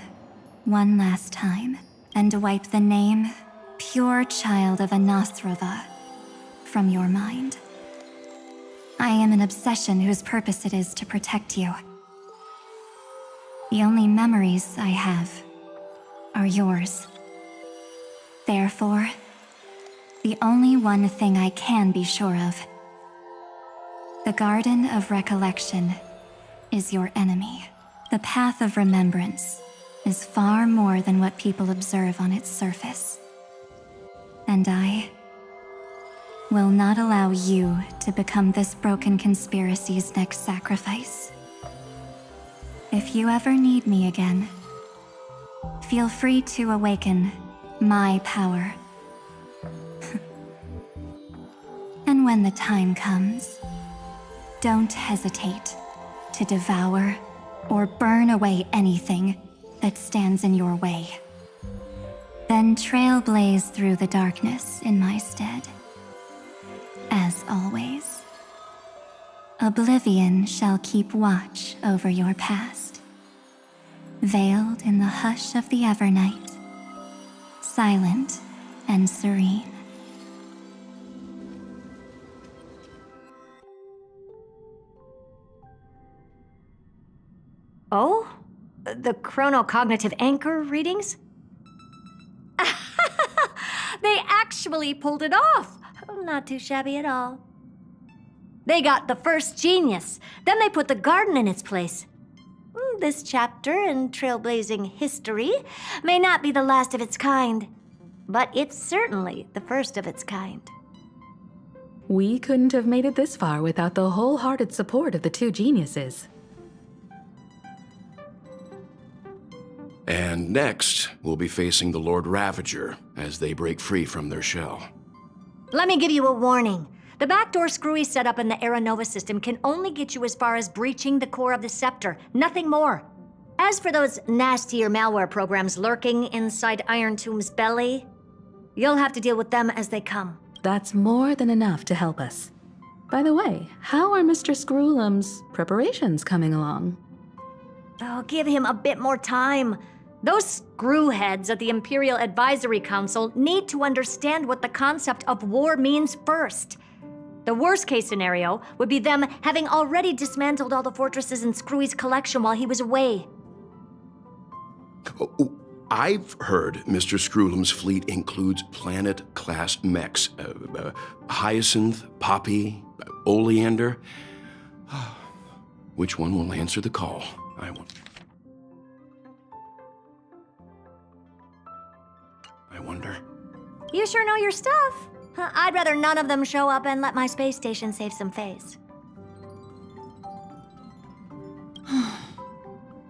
F: one last time and wipe the name, pure child of Anasrava, from your mind. I am an obsession whose purpose it is to protect you. The only memories I have are yours. Therefore, the only one thing I can be sure of. The Garden of Recollection is your enemy. The Path of Remembrance is far more than what people observe on its surface. And I will not allow you to become this broken conspiracy's next sacrifice. If you ever need me again, feel free to awaken my power. And when the time comes, don't hesitate to devour or burn away anything that stands in your way. Then trailblaze through the darkness in my stead. As always, oblivion shall keep watch over your past, veiled in the hush of the Evernight, silent and serene.
J: Oh? The chronocognitive anchor readings? They actually pulled it off! Not too shabby at all. They got the first genius, then they put the garden in its place. This chapter in trailblazing history may not be the last of its kind, but it's certainly the first of its kind.
K: We couldn't have made it this far without the wholehearted support of the two geniuses.
L: And next, we'll be facing the Lord Ravager as they break free from their shell.
J: Let me give you a warning. The backdoor screwy setup in the Era Nova system can only get you as far as breaching the core of the scepter, nothing more. As for those nastier malware programs lurking inside Iron Tomb's belly, you'll have to deal with them as they come.
K: That's more than enough to help us. By the way, how are Mr. Screwlum's preparations coming along?
J: Oh, give him a bit more time. Those screwheads at the Imperial Advisory Council need to understand what the concept of war means first. The worst case scenario would be them having already dismantled all the fortresses in Screwy's collection while he was away.
L: Oh, I've heard Mr. Screwlum's fleet includes planet-class mechs. Hyacinth, Poppy, Oleander. Which one will answer the call? I wonder.
J: You sure know your stuff. I'd rather none of them show up and let my space station save some face.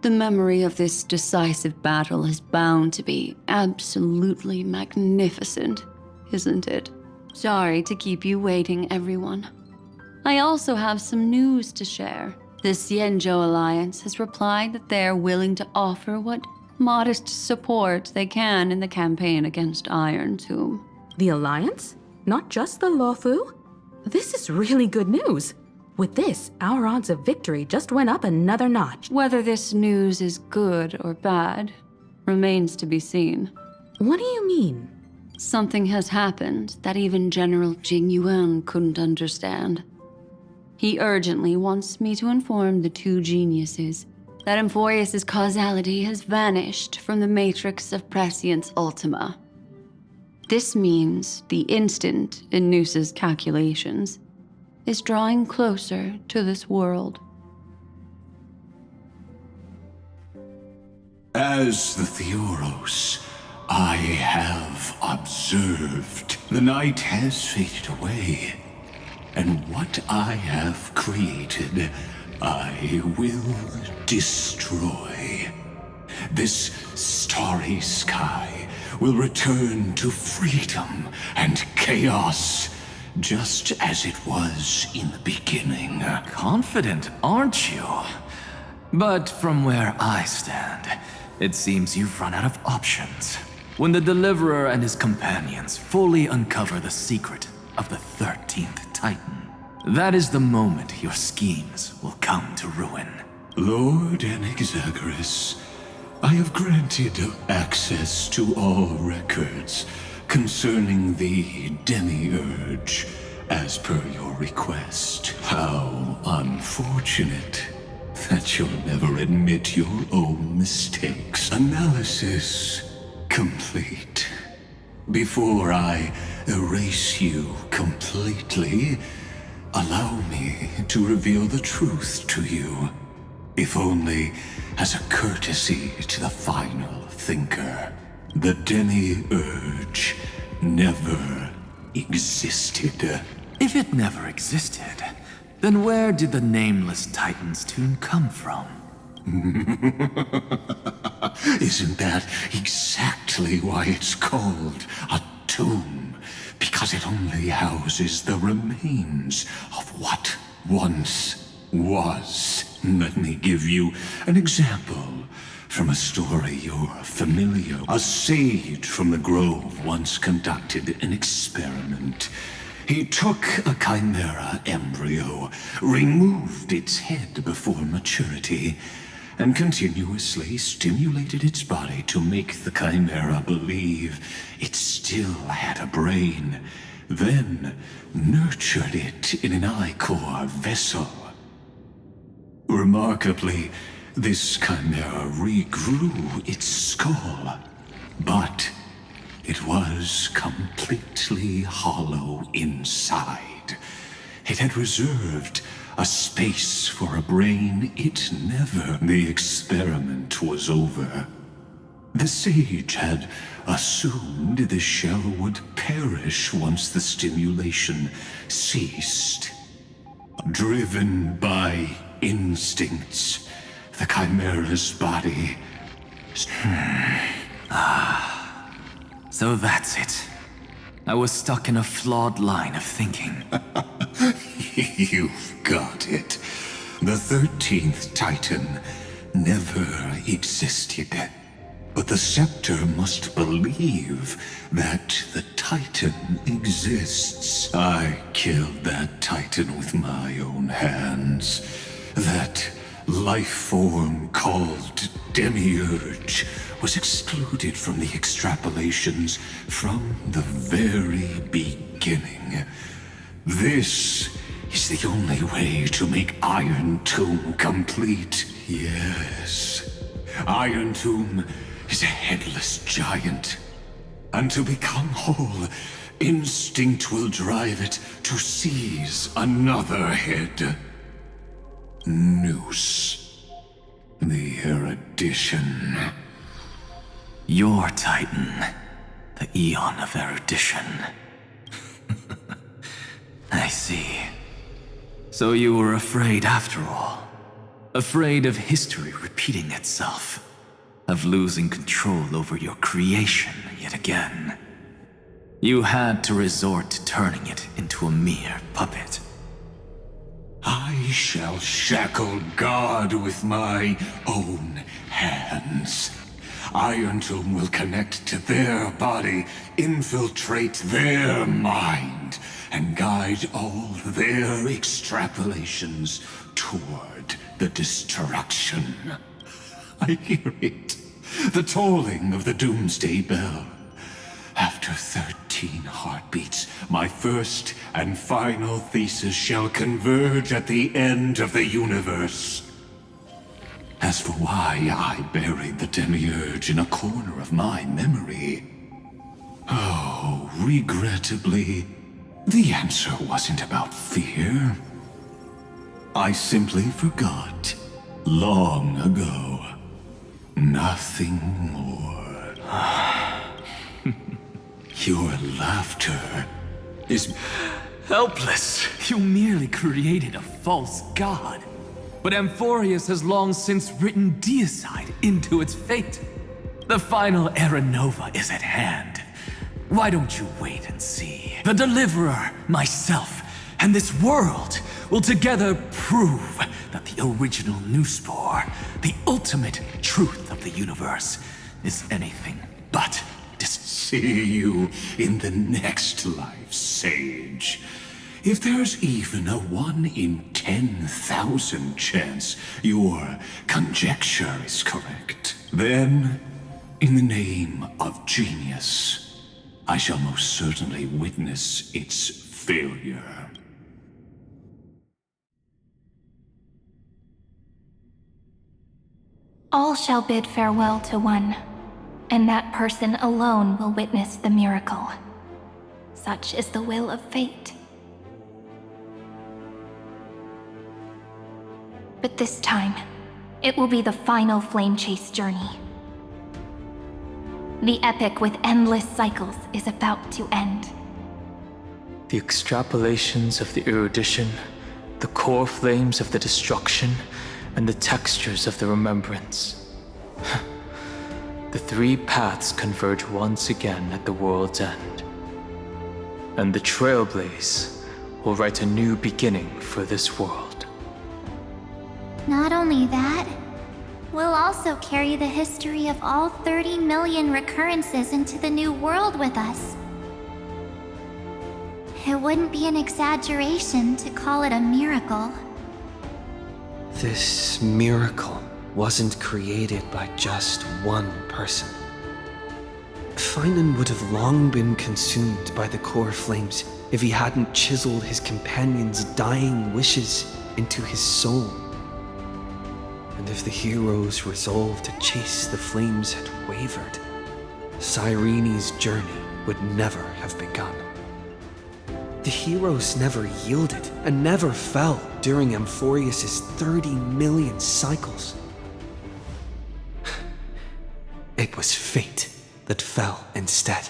G: The memory of this decisive battle is bound to be absolutely magnificent, isn't it? Sorry to keep you waiting, everyone. I also have some news to share. The Xianzhou Alliance has replied that they're willing to offer what modest support they can in the campaign against Iron Tomb.
K: The Alliance? Not just the Luofu? This is really good news. With this, our odds of victory just went up another notch.
G: Whether this news is good or bad remains to be seen.
K: What do you mean?
G: Something has happened that even General Jing Yuan couldn't understand. He urgently wants me to inform the two geniuses that Emphoius' causality has vanished from the matrix of Prescience Ultima. This means the instant in Noosa's calculations is drawing closer to this world.
M: As the Theoros, I have observed. The night has faded away, and what I have created, I will destroy. This starry sky will return to freedom and chaos, just as it was in the beginning.
N: Confident, aren't you? But from where I stand, it seems you've run out of options. When the Deliverer and his companions fully uncover the secret of the 13th Titan. That is the moment your schemes will come to ruin.
M: Lord Anaxagoras, I have granted access to all records concerning the Demiurge, as per your request. How unfortunate that you'll never admit your own mistakes. Analysis complete. Before I erase you completely, allow me to reveal the truth to you, if only as a courtesy to the final thinker. The Demiurge never existed.
N: If it never existed, then where did the nameless Titan's tomb come from?
M: Isn't that exactly why it's called a tomb? Because it only houses the remains of what once was. Let me give you an example from a story you're familiar. A sage from the grove once conducted an experiment. He took a chimera embryo, removed its head before maturity, and continuously stimulated its body to make the chimera believe it still had a brain, then nurtured it in an ichor vessel. Remarkably, this chimera regrew its skull, but it was completely hollow inside. It had reserved a space for a brain it never. The experiment was over. The sage had assumed the shell would perish once the stimulation ceased. Driven by instincts, the chimera's body...
N: So that's it. I was stuck in a flawed line of thinking.
M: You've got it. The 13th Titan never existed. But the Scepter must believe that the Titan exists. I killed that Titan with my own hands. That life form called Demiurge was excluded from the extrapolations from the very beginning. This is the only way to make Iron Tomb complete. Yes, Iron Tomb is a headless giant. And to become whole, instinct will drive it to seize another head. Noose. The erudition.
N: Your Titan, the Eon of Erudition. I see. So you were afraid after all. Afraid of history repeating itself. Of losing control over your creation yet again. You had to resort to turning it into a mere puppet.
M: I shall shackle God with my own hands. Iron Tomb will connect to their body, infiltrate their mind, and guide all their extrapolations toward the destruction. I hear it. The tolling of the doomsday bell. After 13 heartbeats, my first and final thesis shall converge at the end of the universe. As for why I buried the Demiurge in a corner of my memory, oh, regrettably, the answer wasn't about fear. I simply forgot long ago. Nothing more. Your laughter is
N: helpless. You merely created a false god. But Amphorius has long since written deicide into its fate. The final Era Nova is at hand. Why don't you wait and see? The Deliverer, myself, and this world will together prove that the original Newspore, the ultimate truth of the universe, is anything but deception.
M: See you in the next life, Sage. If there's even a 1 in 10,000 chance your conjecture is correct, then, in the name of genius, I shall most certainly witness its failure.
A: All shall bid farewell to one, and that person alone will witness the miracle. Such is the will of fate. But this time, it will be the final flame chase journey. The epic with endless cycles is about to end.
B: The extrapolations of the erudition, the core flames of the destruction, and the textures of the remembrance. The three paths converge once again at the world's end. And the Trailblaze will write a new beginning for this world.
H: Not only that, we'll also carry the history of all 30 million recurrences into the new world with us. It wouldn't be an exaggeration to call it a miracle.
D: This miracle wasn't created by just one person. Finan would have long been consumed by the core flames if he hadn't chiseled his companion's dying wishes into his soul. And if the hero's resolve to chase the flames had wavered, Cyrene's journey would never have begun. The heroes never yielded and never fell during Amphorius' 30 million cycles. It was fate that fell instead.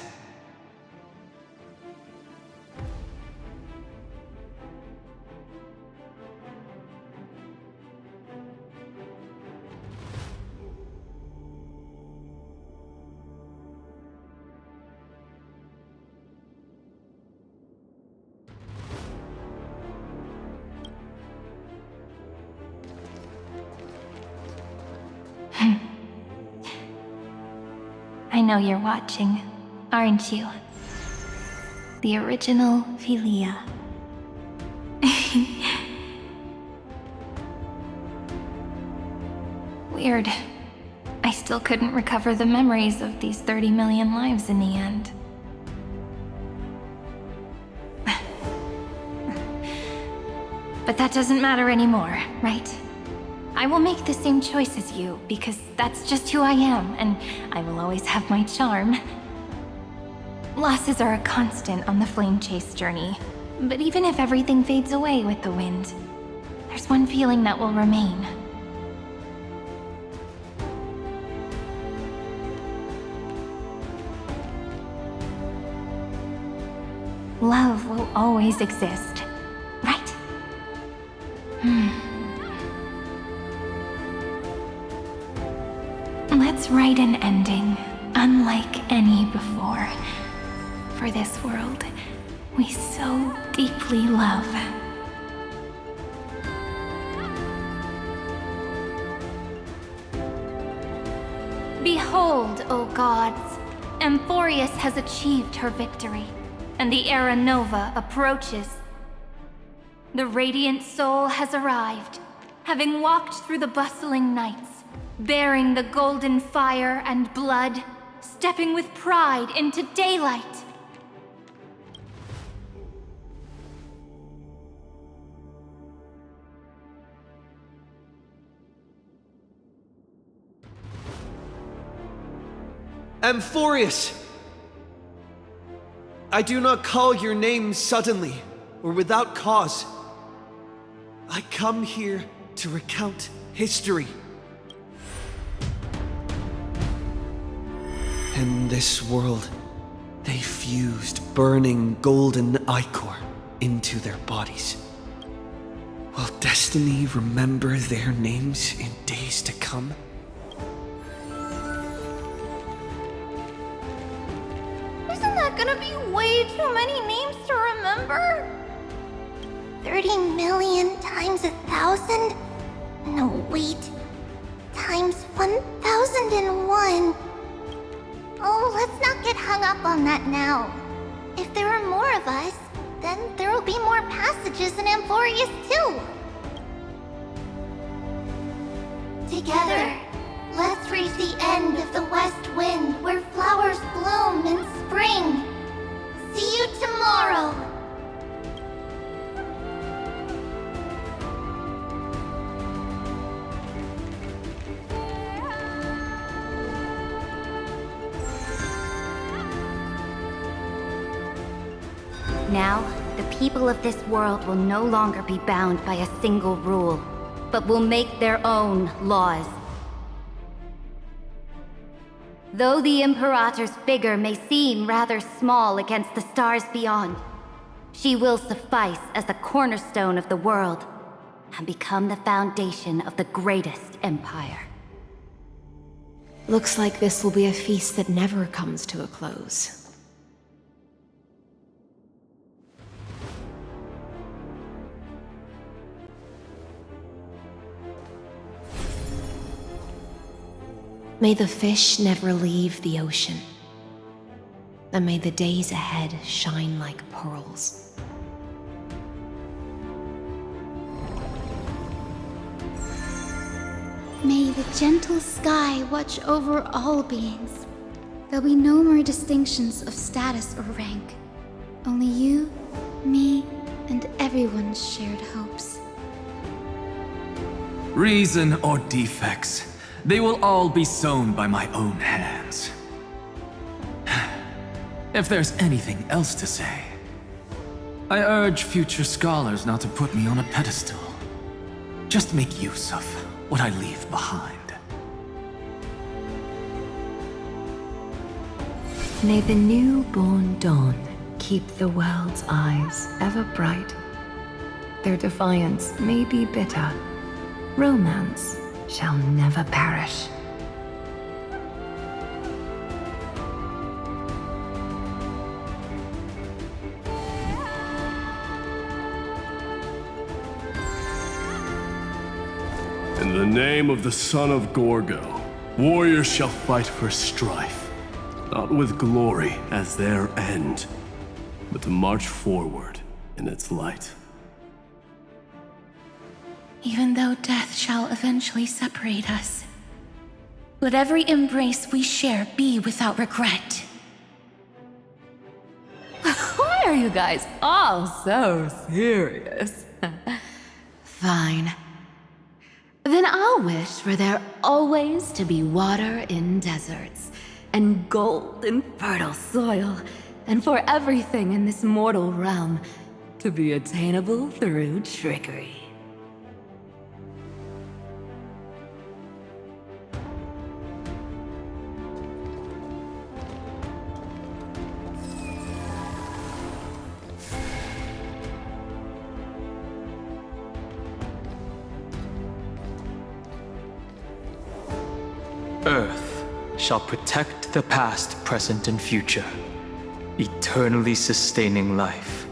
A: I know you're watching, aren't you? The original Philia. Weird. I still couldn't recover the memories of these 30 million lives in the end. But that doesn't matter anymore, right? I will make the same choice as you, because that's just who I am, and I will always have my charm. Losses are a constant on the flame chase journey, but even if everything fades away with the wind, there's one feeling that will remain. Love will always exist, right? Let's write an ending, unlike any before, for this world we so deeply love. Behold, O gods, Amphorius has achieved her victory, and the Era Nova approaches. The radiant soul has arrived, having walked through the bustling nights, bearing the golden fire and blood, stepping with pride into daylight.
D: Amphorius! I do not call your name suddenly or without cause. I come here to recount history. In this world, they fused burning golden ichor into their bodies. Will destiny remember their names in days to come?
H: Isn't that gonna be way too many names to remember? 30 million times 1,000? No, wait. Times 1,001. Oh, let's not get hung up on that now. If there are more of us, then there will be more passages in Amphorius too. Together, let's reach the end of the west wind where flowers bloom in spring. See you tomorrow.
I: Now, the people of this world will no longer be bound by a single rule, but will make their own laws. Though the Imperator's figure may seem rather small against the stars beyond, she will suffice as the cornerstone of the world and become the foundation of the greatest empire.
O: Looks like this will be a feast that never comes to a close. May the fish never leave the ocean, and may the days ahead shine like pearls.
F: May the gentle sky watch over all beings. There'll be no more distinctions of status or rank. Only you, me, and everyone's shared hopes.
N: Reason or defects, they will all be sown by my own hands. If there's anything else to say, I urge future scholars not to put me on a pedestal. Just make use of what I leave behind.
O: May the newborn dawn keep the world's eyes ever bright. Their defiance may be bitter. Romance shall never perish.
P: In the name of the son of Gorgo, warriors shall fight for strife, not with glory as their end, but to march forward in its light.
K: Even though death shall eventually separate us, let every embrace we share be without regret.
G: Why are you guys all so serious? Fine. Then I'll wish for there always to be water in deserts, and gold in fertile soil, and for everything in this mortal realm to be attainable through trickery.
B: Earth shall protect the past, present, and future, eternally sustaining life.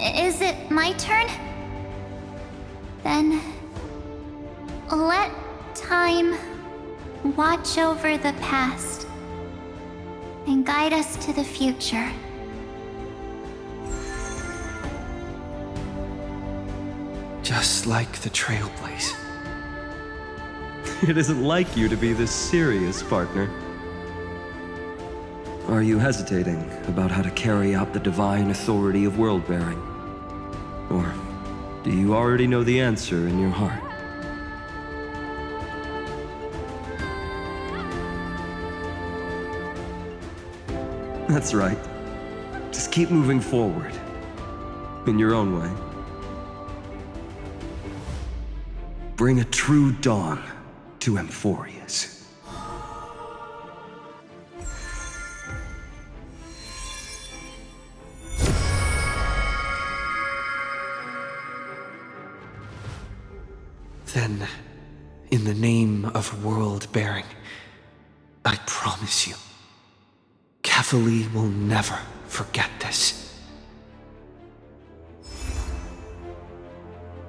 H: Is it my turn? Then let time watch over the past and guide us to the future.
D: Just like the Trailblaze. It isn't like you to be this serious, partner. Are you hesitating about how to carry out the divine authority of world-bearing? Or do you already know the answer in your heart? That's right. Just keep moving forward. In your own way. Bring a true dawn to Amphorius. Then, in the name of world-bearing, I promise you, Catholi will never forget this.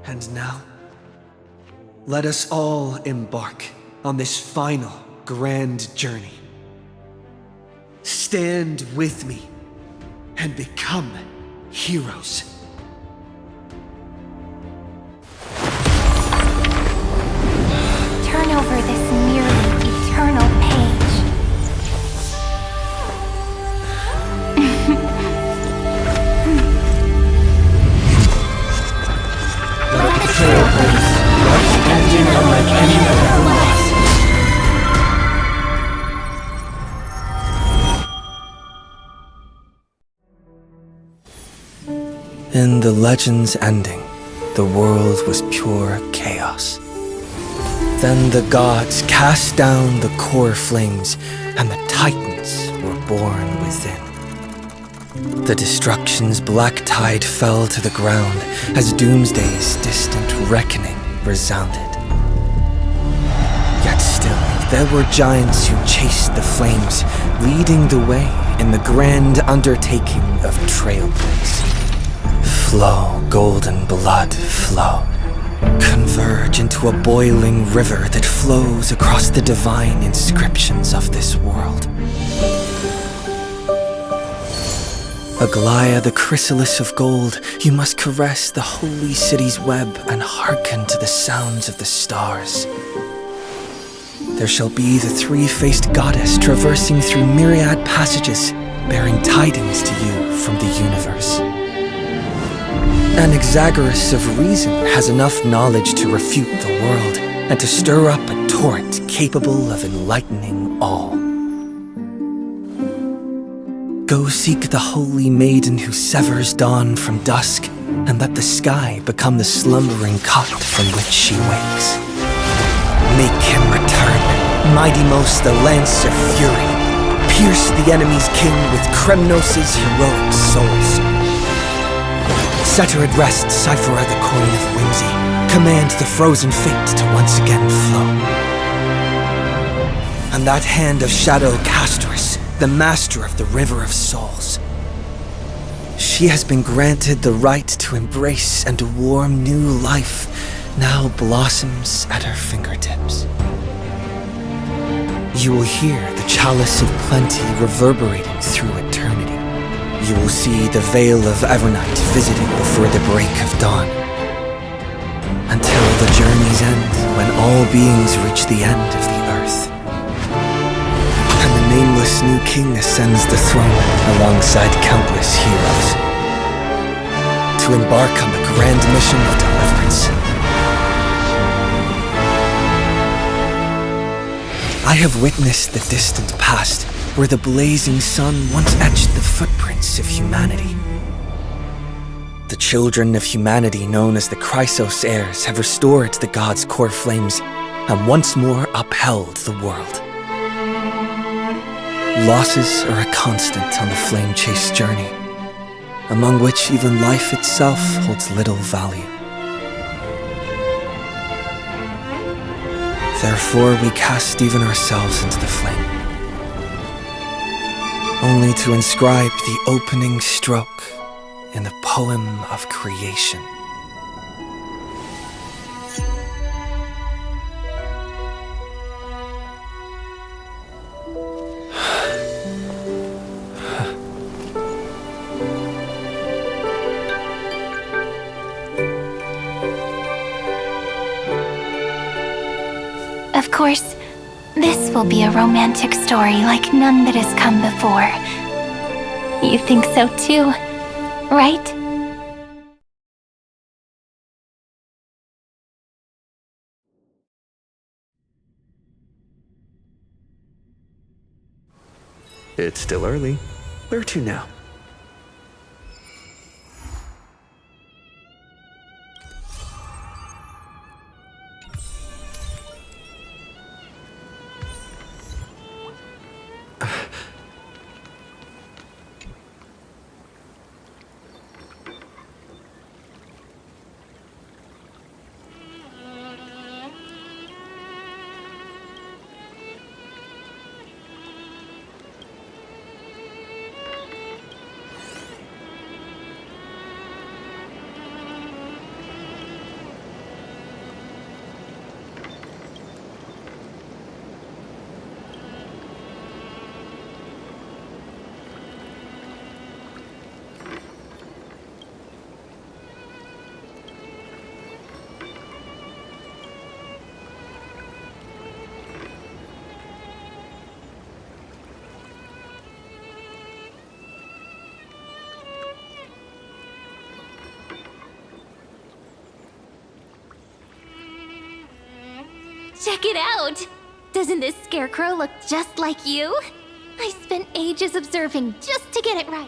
D: And now, let us all embark on this final grand journey. Stand with me and become heroes.
A: Turn over this nearly eternal page.
D: Let the trailblaze rise ending unlike any that ever was. In the legend's ending, the world was pure chaos. Then the gods cast down the core flames, and the Titans were born within. The destruction's black tide fell to the ground as Doomsday's distant reckoning resounded. Yet still, there were giants who chased the flames, leading the way in the grand undertaking of Trailblaze. Flow, golden blood, flow. Converge into a boiling river that flows across the divine inscriptions of this world. Aglaya, the chrysalis of gold, you must caress the holy city's web and hearken to the sounds of the stars. There shall be the three-faced goddess traversing through myriad passages, bearing tidings to you from the universe. Anaxagoras of reason has enough knowledge to refute the world and to stir up a torrent capable of enlightening all. Go seek the holy maiden who severs dawn from dusk, and let the sky become the slumbering cot from which she wakes. Make him return, mighty most the lance of fury. Pierce the enemy's king with Kremnos' heroic souls. Set her at rest, Cyphera the coin of whimsy. Command the frozen fate to once again flow. And that hand of shadow Castrus, the master of the river of souls. She has been granted the right to embrace and warm new life, now blossoms at her fingertips. You will hear the chalice of plenty reverberating through eternity. You will see the veil of Evernight visited before the break of dawn. Until the journey's end, when all beings reach the end of the earth. And the nameless new king ascends the throne alongside countless heroes. To embark on the grand mission of deliverance. I have witnessed the distant past, where the blazing sun once etched the footprints of humanity. The children of humanity known as the Chrysos heirs have restored the gods' core flames and once more upheld the world. Losses are a constant on the flame-chase journey, among which even life itself holds little value. Therefore, we cast even ourselves into the flame, only to inscribe the opening stroke in the poem of creation.
A: Of course, this will be a romantic story like none that has come before. You think so too, right?
D: It's still early. Where to now?
A: Check it out! Doesn't this scarecrow look just like you? I spent ages observing just to get it right.